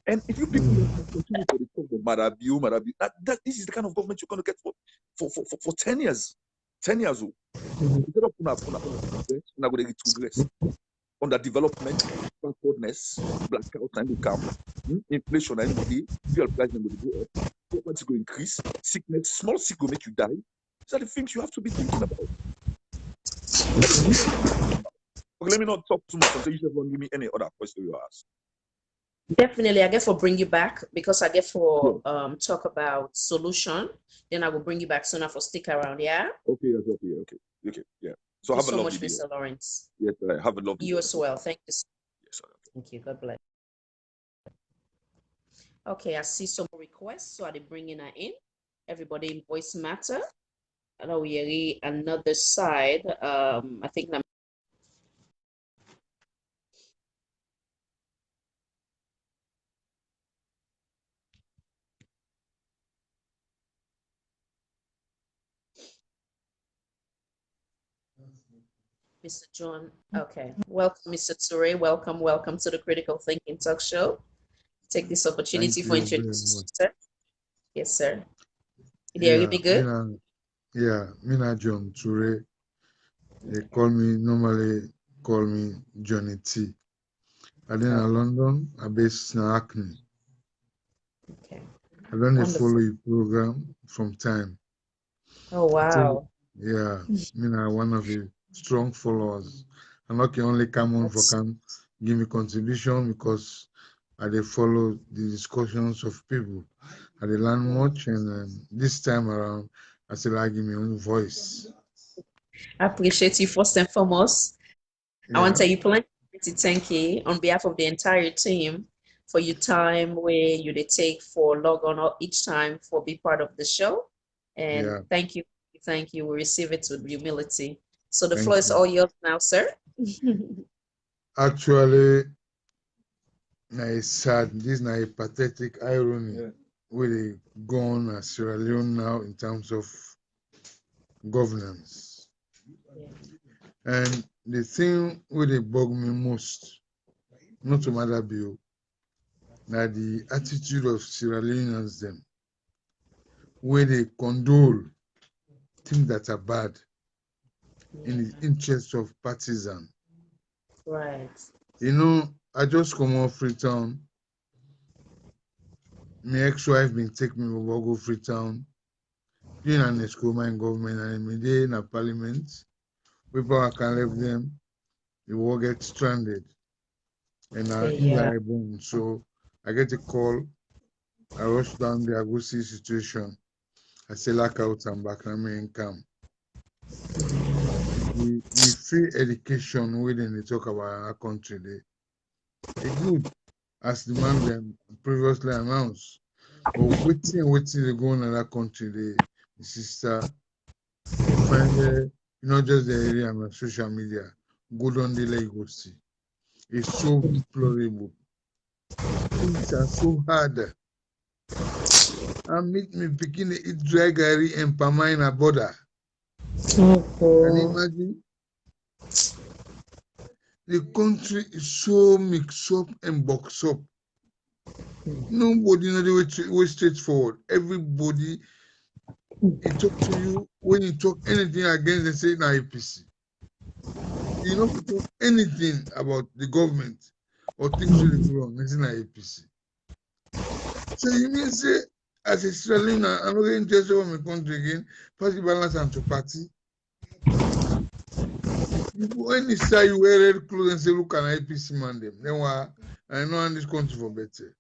And if you people continue to report the Marabio, that this is the kind of government you're going to get for 10 years. 10 years old. Instead of progress, under development, backwardness, blackout time will come, inflation time will be, fuel price will go up, property will increase, sickness, small sick will make you die. These are the things you have to be thinking about. Okay, let me not talk too much until you just want to give me any other question you ask. Definitely, I guess for bring you back because I guess for talk about solution. Then I will bring you back sooner for stick around. Yeah. Okay. Yeah. So Thank have you a so lovely much, day. Mr. Lawrence. Yes, have a lovely You day. as well. Thank you. Yes, sir. Thank you. God bless. Okay, I see some requests, so I'll bring her in. Everybody in voice matter. And we are another side. I think that. Mr. John, okay. Welcome, Mr. Toure. Welcome to the Critical Thinking Talk Show. Take this opportunity for introducing yourself. Yes, sir. Did you hear me good? Mina John Toure. They normally call me Johnny T. I then in London, I based in Hackney. Okay. I don't follow your program from time. Oh wow. Mina one of the strong followers. I'm not the only come on for can give me contribution because I dey follow the discussions of people. I dey learn much, and this time around, I still like give my own voice. I appreciate you first and foremost. I want to tell you plenty thank you on behalf of the entire team for your time where you take for log on each time for be part of the show. And thank you. We receive it with humility. So the floor is all yours now, sir. Actually, it's sad. This is a pathetic irony. Where they gone as Sierra Leone now in terms of governance. Yeah. And the thing where they bug me most, not to matter bill, that the attitude of Sierra Leoneans them, where they condole things that are bad in the interest of partisan. Right. You know, I just come off Freetown. My ex-wife been take me over go Freetown. Being an school my government and in a parliament. People can leave them, they will get stranded and Yeah. invaluable. So I get a call, I rush down there, I go see situation. I say lack out and back and me income. The free education within they talk about our country they good as the man them previously announced. But waiting they go in that country, the sister, you find not just the area on social media, go down the leg go see. It's so deplorable. Things are so hard. I meet me picking eat dry gari and pamina border. Can you imagine? The country is so mixed up and boxed up. Nobody know the way straightforward. Everybody, he talk to you when you talk anything against they say na APC. You know, if you talk anything about the government or things really go wrong, it's na APC. So you mean say as a Sierra Leone, I'm not interested in my country again, party balance and to party. When you say you wear red clothes and say, look at APC man them, then why I know in this country for better.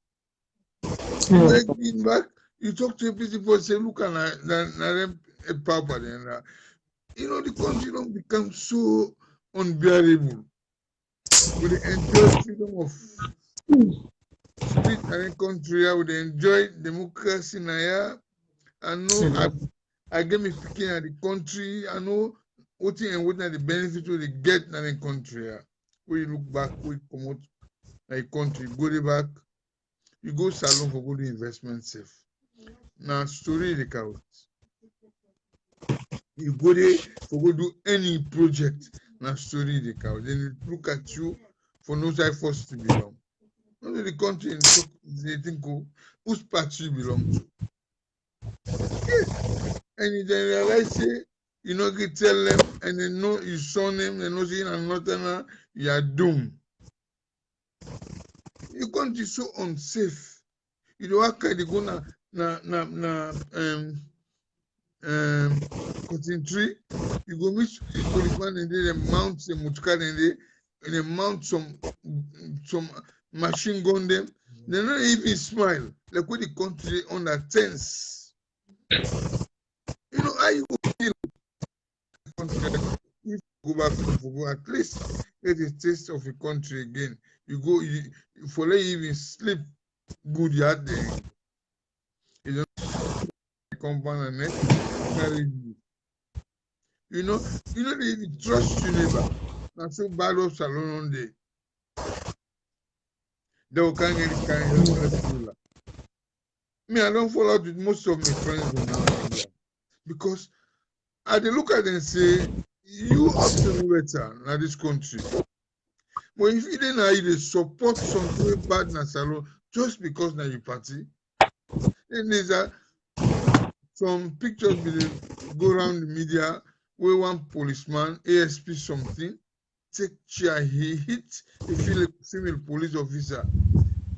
You get back, you talk to APC people say, look at them a papa then. You know, the country don't become so unbearable. We enjoy freedom of speech in the country, we enjoy democracy now. I know I get me picking at the country, I know what are the benefits we get in the country. When you look back, we come out a country, go there back, you go Salone for good investment safe. Now story the count. You go there for go do any project, now story the count. Then they look at you for no side force to belong. Not the country and talk they think whose party you belong to. Yes. And you then realize say you know you tell them and they know you saw them, they know saying another you are doomed. Your country is so unsafe. You know what kind of go na cotton tree, you go meet a policeman and they mount the mutuka and they mount some machine gun them. They don't even smile. Like when the country under tense. You know, how you feel country if you go back home for go at least get a taste of a country again. You go for let you even sleep good you had there. You don't compound and net carry you. You know they trust you neighbor. Not so bad of Salone on day. They will can't get this kind of me, I don't fall out with most of my friends in Nigeria because I dey look at them and say, you up to no better na this country. But if you dey support something bad na Salone just because na your party, then there's some pictures be go around the media where one policeman, ASP something, take chair, he hit a female police officer.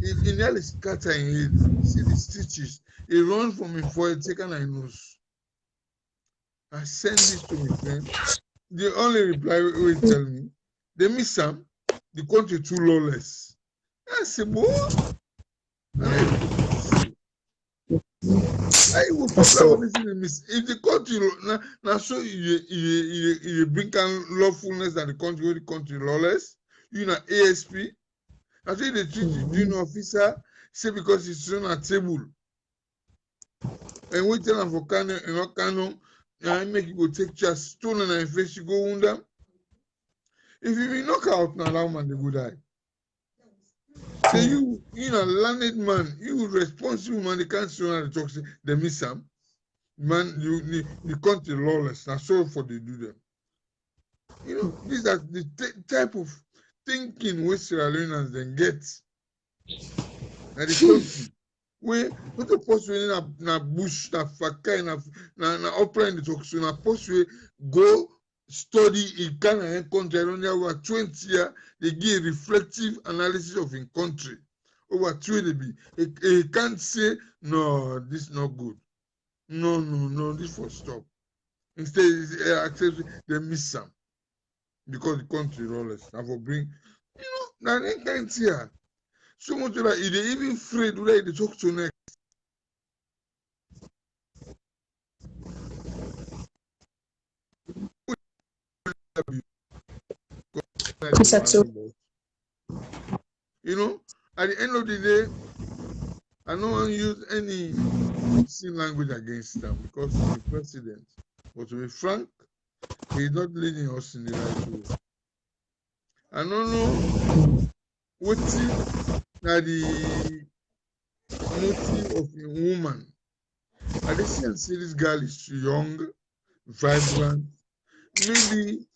He nearly scatter in head. See the stitches. He run from him forehead, taken and nose. I send this to my friend. The only reply will tell me, they miss him. The country too lawless. I say, boy, I will talk about this. If the country now so you bring lawfulness that the country lawless, you know ASP. I say they treat the junior officer, say because it's on a table. And we tell them for Kano and not Kano, and make you go take chance, stone and face you go under. If you be knock out now, that man they go die. So you know, landed man, you responsible man, they can't see on the talk, say they miss him. Man, the country lawless. Now, so for they do them. You know, these are the type of thinking which Sierra Leoneans then get. Now the country where not a post na bush na fakai na opera in the talk so na post we go study in Canada country around over 20 years they give reflective analysis of in country over 20 be he can't say no this not good no this for stop instead accept they miss some because the country lawless and for bring you know now they can't see her so much that if they even afraid whether they talk to next. You know, at the end of the day, I don't want to use any obscene language against them because he's the president. But to be frank, he's not leading us in the right way. I don't know what's the motive of a woman. I just see this girl is young, vibrant, maybe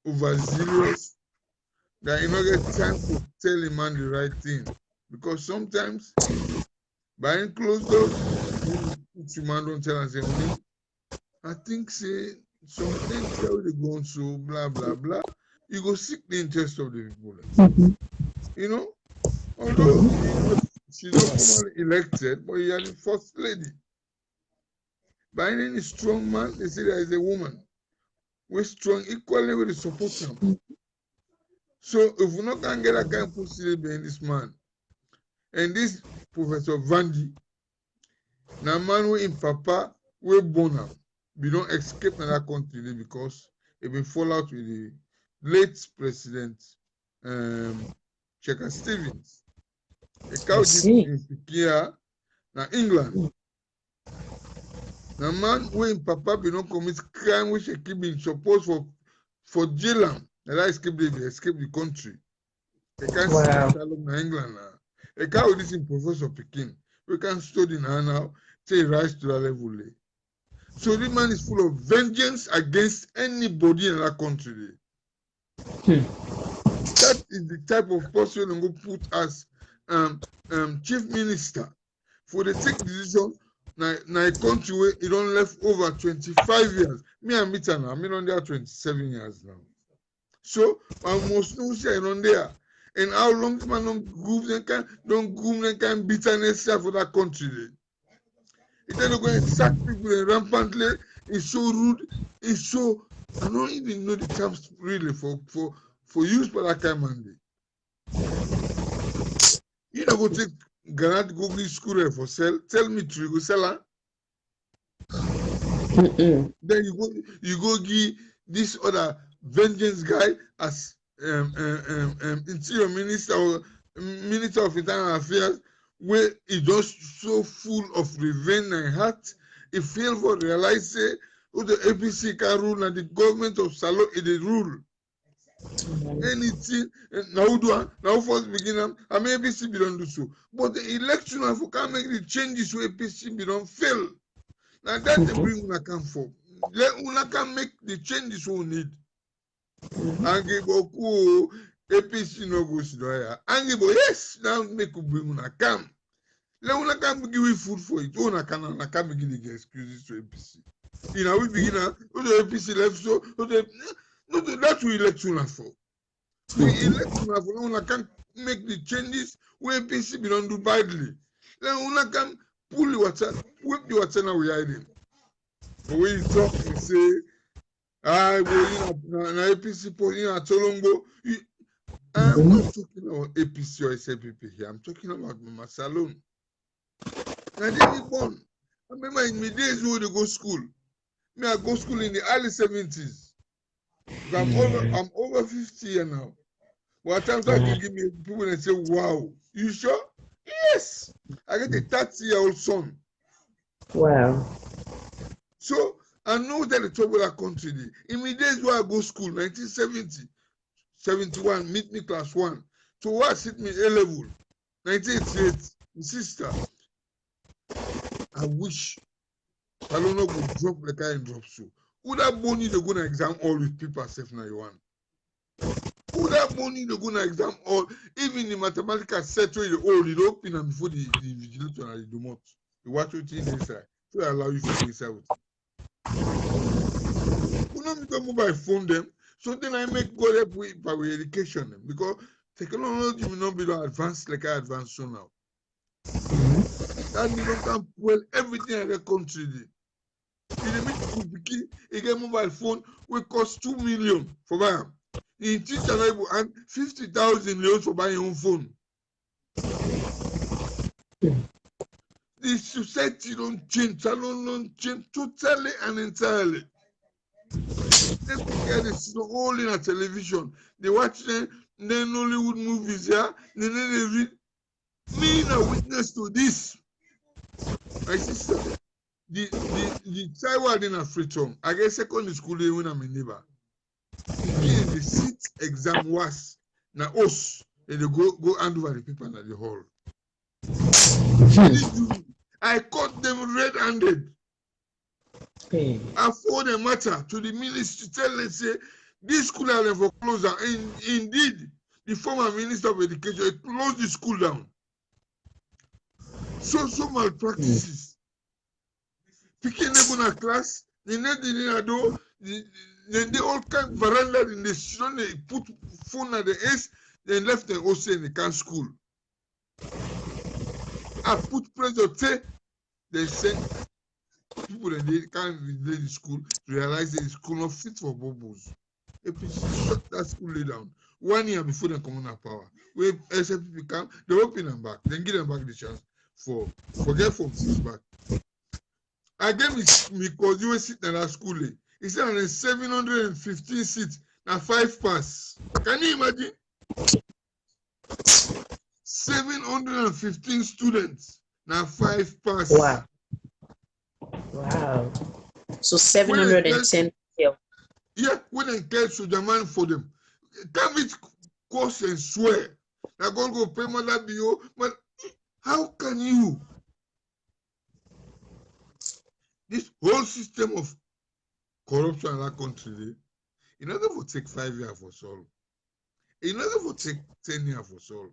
overzealous, that you don't get time to tell a man the right thing. Because sometimes behind closed doors, the man don't tell us anything. I think say some things how they go on so blah blah blah. You go seek the interest of the people. You know, although she's not formally elected, but you are the first lady. Behind any strong man, they say there is a woman. We're strong equally with the support him. So if we not can get a kind of pussy behind this man, and this Professor Vandy, now man we in Papa, we born him. We don't escape another country because it will fall out with the late president Checker Stevens. A cow in Pikia, now England. Now man we in Papa we don't commit crime which he keep being supposed for jail. And that escape the country. They can't see asylum in England now. A guy with this in Professor Pekin, we can study now, say rise to that level. So this man is full of vengeance against anybody in that country. That is the type of person I'm going to put as chief minister for the take decision na a country where it don't left over 25 years. Me and Mita now, I'm on there 27 years now. So I must know say on there. And how long man don't groove them kind bitterness for that country. It don't go and sack people rampantly. It's so rude. It's so I don't even know the terms really for use for that kind of man. You know go take Granat go school for sell. Tell me true, you go sell her. Then you go give this other vengeance guy as interior minister or minister of internal affairs where he just so full of revenge and heart he fail for realize say who the APC can rule and the government of Salone they rule anything now first begin I mean APC be don't do so but the election of can make the changes where APC be don't fail now that they bring una come for let una can make the changes we need. Angibo APC no go sidaya. Angibo yes now make you bring una come. Let una come give you food for it. Una can begin to get excuses to APC. You know we begin the APC left so that we elect una for. We elect una for una can make the changes where APC be don't do badly. Let una can pull the water, whip the water now we hiding. But when you talk and say I go in APC in Tolongo. I'm not talking about APC or SAPP here. I'm talking about Mama Salone. I didn't born. I remember in my days when they go school. Me, I go school in the early 70s. I'm over 50 years now. What times I can give me people and say, wow, you sure? Yes. I get a 30-year-old son. Wow. So I know that the trouble that country did. In my days where I go school, 1970, 71, meet me class 1. So what hit me A level, 1988, my sister. I wish Salone go drop the kind drop so. Who that money they go to exam all with people safe now you want? Who that money they go to exam all? Even the mathematical set where you all you open and before the vigilator and the domot. You watch what in inside. So allow you to go inside with it. You know me to mobile phone them. So then I make God help with by education them because technology will not be advanced like I advanced so now. That means you can well everything in the country. In the mean you get mobile phone will cost 2 million for buy. In teacher able and 50,000 euros for buying your own phone. The society don't change, Salone don't change totally and entirely. People get this all in a television. They watch them Nollywood movies, yeah. Then they read. Me a witness to this. My sister, the child in a freedom. I get secondary school when I'm a neighbor. The seat exam was now us. And they go hand over the paper at the hall. I caught them red-handed. I forward the matter to the ministry, tell them say this school are for closure. And indeed, the former minister of education closed the school down. So malpractices. Picking them in a class, they all kind veranda in the student, they put phone at the edge, they left them also in the can school. I put pressure, they sent people that they can't relate the school to realize that the school not fit for bubbles. If shut that school lay down 1 year before they come on power. When SFP come, they open them back, then give them back the chance for forget from 6 back. I gave me because you were sitting at that school. He said 715 seats, now 5 pass. Can you imagine? 715 students, now 5 pass. Wow. Wow. So 710. Yeah, when they get soldier man for them. Damn it, curse and swear. They're going to go pay my bill. But how can you? This whole system of corruption in that country, in order to take 5 years for solve, in order to take 10 years for solve,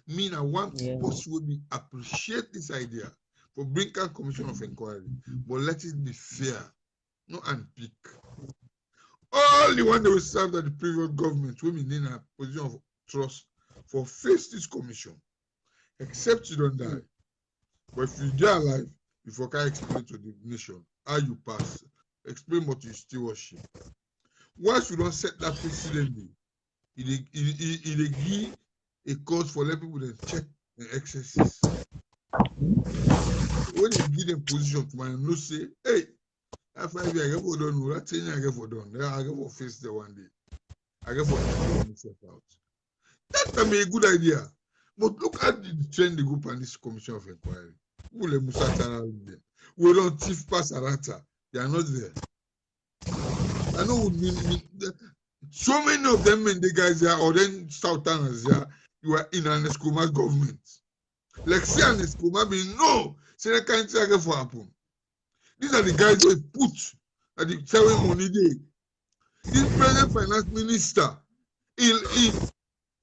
me now one person would be appreciate this idea for bringing a commission of inquiry, but let it be fair, not unpick. All the one that will serve that the previous government will be in a position of trust for face this commission, except you don't die. But if you die alive, if you can explain to the nation how you pass, explain what you still worship. Once you don't set that precedent, it give a cause for let people to check the excesses. When you give them position to man, no say, hey, that 5 years I get for done, that 10 years I get for done, then I get for face there one day. I get for myself out. That can be a good idea. But look at the trend they go on this commission of inquiry. We don't thief pass Arata. They are not there. I know so many of them and the guys there or then Southerners there, you are in an Escoma government. Like see an Escoma be no, say that can't say again for happen. These are the guys who put at the ceremony day. This present finance minister, he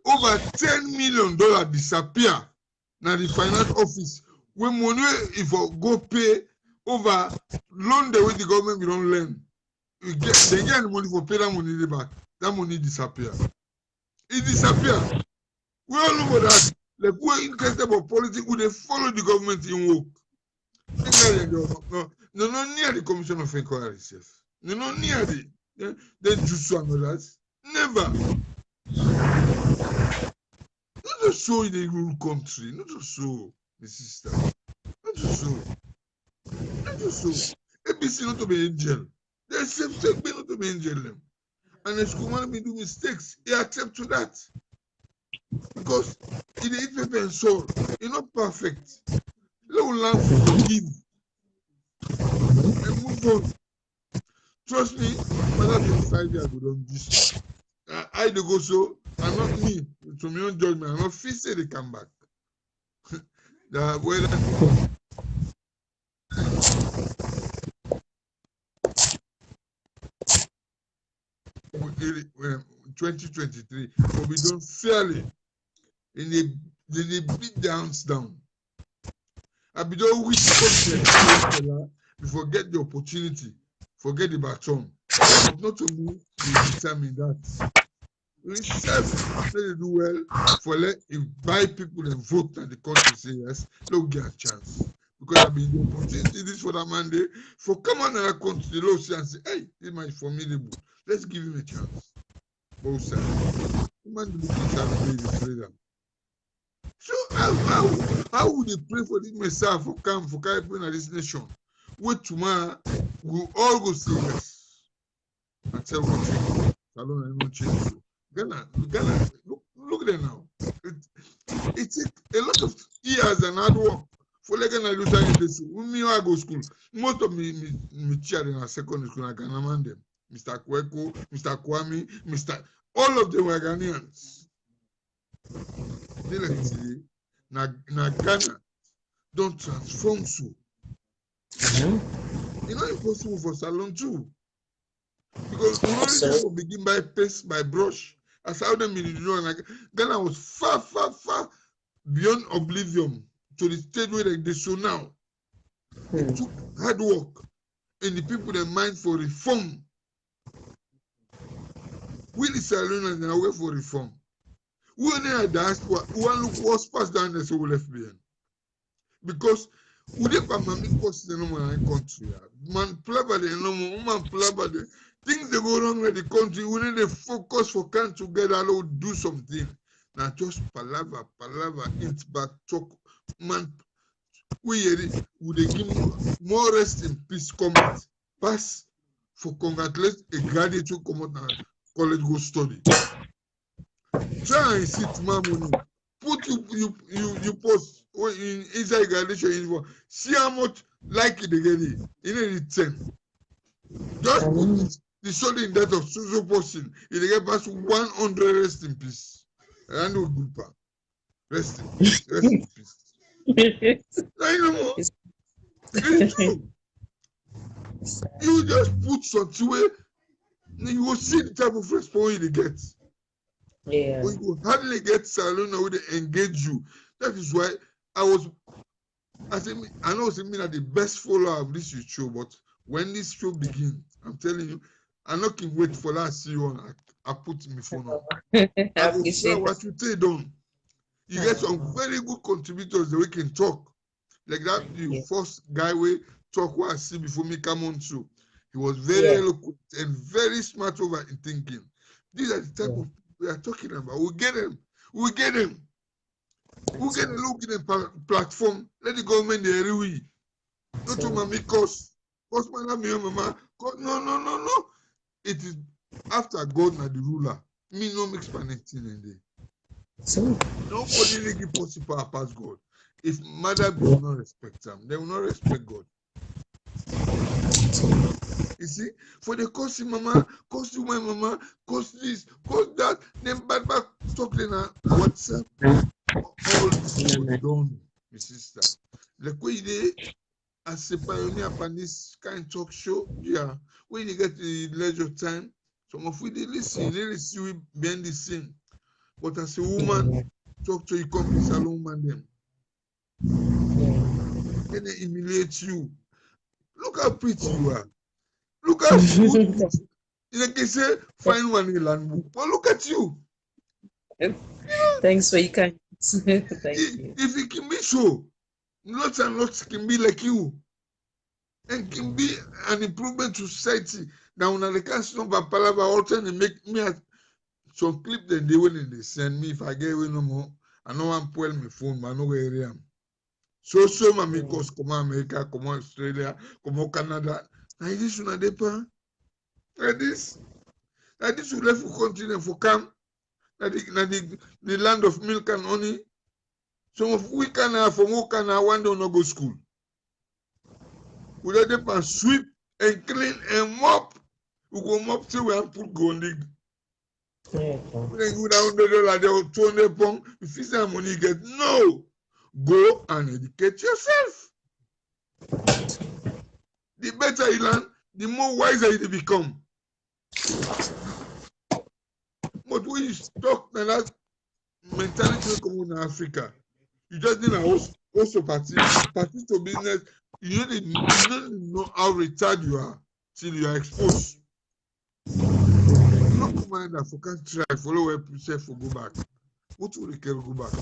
over $10 million disappear now the finance office. When money if go pay over loan the way the government we don't lend. They get the money for pay that money back. That money disappear. It disappear. We all know about that. Like we're interested about politics, we they follow the government in work. No, not near the commission of inquiry itself. No, not near the they just one others. Never. Not to show in the rural country, not to show the system. Not to show. Not to show. ABC not to be angel. They same not to be angel them. And the school man may do mistakes. He accept to that. Because in the paper and soul, it's not perfect. Let us learn to forgive and move on. Trust me, whether 25 years we don't do this. I do go so, and not me. To me own judgment, I'm not feel say they come back. 2023 will be done fairly in a beat downs down. I be done wish we forget the opportunity, forget the baton, but not to me to determine that. We self let it do well for let if buy people and vote and the country say yes, they'll get a chance. Because I mean the opportunity this for that Monday for come on and country the law say and say, hey, this man is formidable. Let's give him a chance. Both sides. The man look inside the baby freedom. So how would they pray for this Messiah for come for carrying this nation? Wait tomorrow, we'll all go say yes. And tell what change. Salone no change. Ghana, look there now. It takes a lot of years and hard work for Ghana to do this. When I go school, most of me chair in a secondary school, I Ghana man them. Mr. Kweko, Mr. Kwame, all of them were Ghanaians. Now Ghana don't transform so. It's not impossible for Salone too. Because we only begin by paste, by brush. As how them in Ghana was far beyond oblivion to the stage where they show now. It took hard work and the people that mind for reform. We the Salonians are away for reform. We only had diaspora, we want look what's passed down there so we left behind. Because we didn't have money cost the normal country. Man, play by the normal, woman play by the things that go wrong with the country. We need to focus for come together and do something. Now just palaver, eat back, talk. Man, we give more rest in peace comment. Pass for congratulate a graduate to come out and college go study. Try and see tomorrow morning. Put you post in inside graduation info. See how much like it again. In any 10. Just put the sudden death of social person. It get past 100 rest in peace. And no good part. Rest in peace. Rest in peace. I know. It's true. You just put something where you will see the type of response you get. Yeah. When you hardly get Salone where they engage you. That is why I know me that the best follower of this show, but when this show begins, I'm telling you, I'm not can wait for that see you on. I put my phone on. I go fly what you take on. You get some very good contributors that we can talk. Like that, the first guy we talk what I see before me come on show. He was very eloquent and very smart over in thinking. These are the type of people we are talking about. We get them. We'll get a look in the platform. Let the government they we. Not to mommy cost my mama. No. It is after God na the ruler. Me no mix anything in there. Nobody make it possible past God. If mother will not respect them, they will not respect God. You see, for the cost mama, cost you my mama, cost this, cost that, then bad talking WhatsApp. All this was done, my sister. Like way they as a pioneer upon this kind of talk show, yeah. When you get the leisure time, some of we they listen, they see we behind the scene. But as a woman, talk to you, come to Salone man them. Then they humiliate you. Look how pretty you are. Look how good. You can say find one in land book, but look at you. Thanks for your kindness. Thank you. If it can be so, lots and lots can be like you, and can be an improvement to society. Now, when I can't number palava all time, they make me some clip that they when they send me. If I get away no more, I know I'm pulling my phone, but I know where I am. So my amigos come America, come Australia, come Canada. Now this one they pa. Like this we left for continent for come. The land of milk and honey. Some of we can have from who can one day not go school. We let them sweep and clean and mop. We go mop till we have put gold dig. We then go down $100, they will 200 pounds. If you say money get no. Go and educate yourself. The better you learn, the more wiser you become. when you talk like that mentality will come in Africa. You just need a also party to business. You don't know how retarded you are till you are exposed. No command that for can't try follow where people for go back. What will they care go back?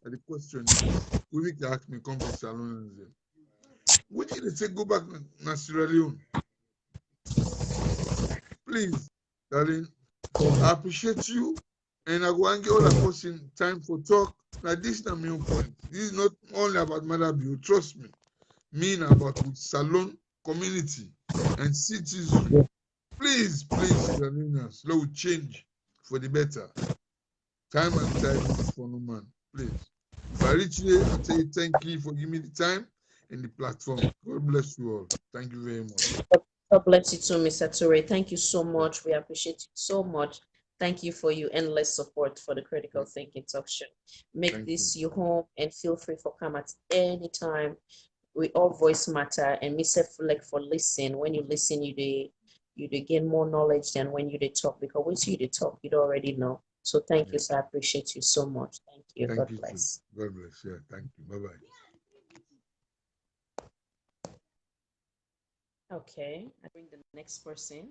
And the question is, we need to ask me come to Salone Sep. What did they say go back to Sierra Leone? Please, darling, I appreciate you. And I go and get all that person time for talk. Now this is the main point. This is not only about Mother Bill, trust me. Mean about with Salone community and citizen. Please, Salonians, let we change for the better. Time and tide for no man. Please. If I reach here, I tell you thank you for giving me the time and the platform. God bless you all. Thank you very much. God bless you too, Mr. Toure. Thank you so much. We appreciate you so much. Thank you for your endless support for the Critical Thinking Talk Show. Make Thank this you. your home and feel free for come at any time. We all voice matter and Mr. Fleck for listen. When you listen, you gain more knowledge than when you talk because once you talk, you already know. So thank you, sir. I appreciate you so much. Thank you. Thank God you bless. too. God bless. Yeah, thank you. Bye-bye. Okay, I bring the next person.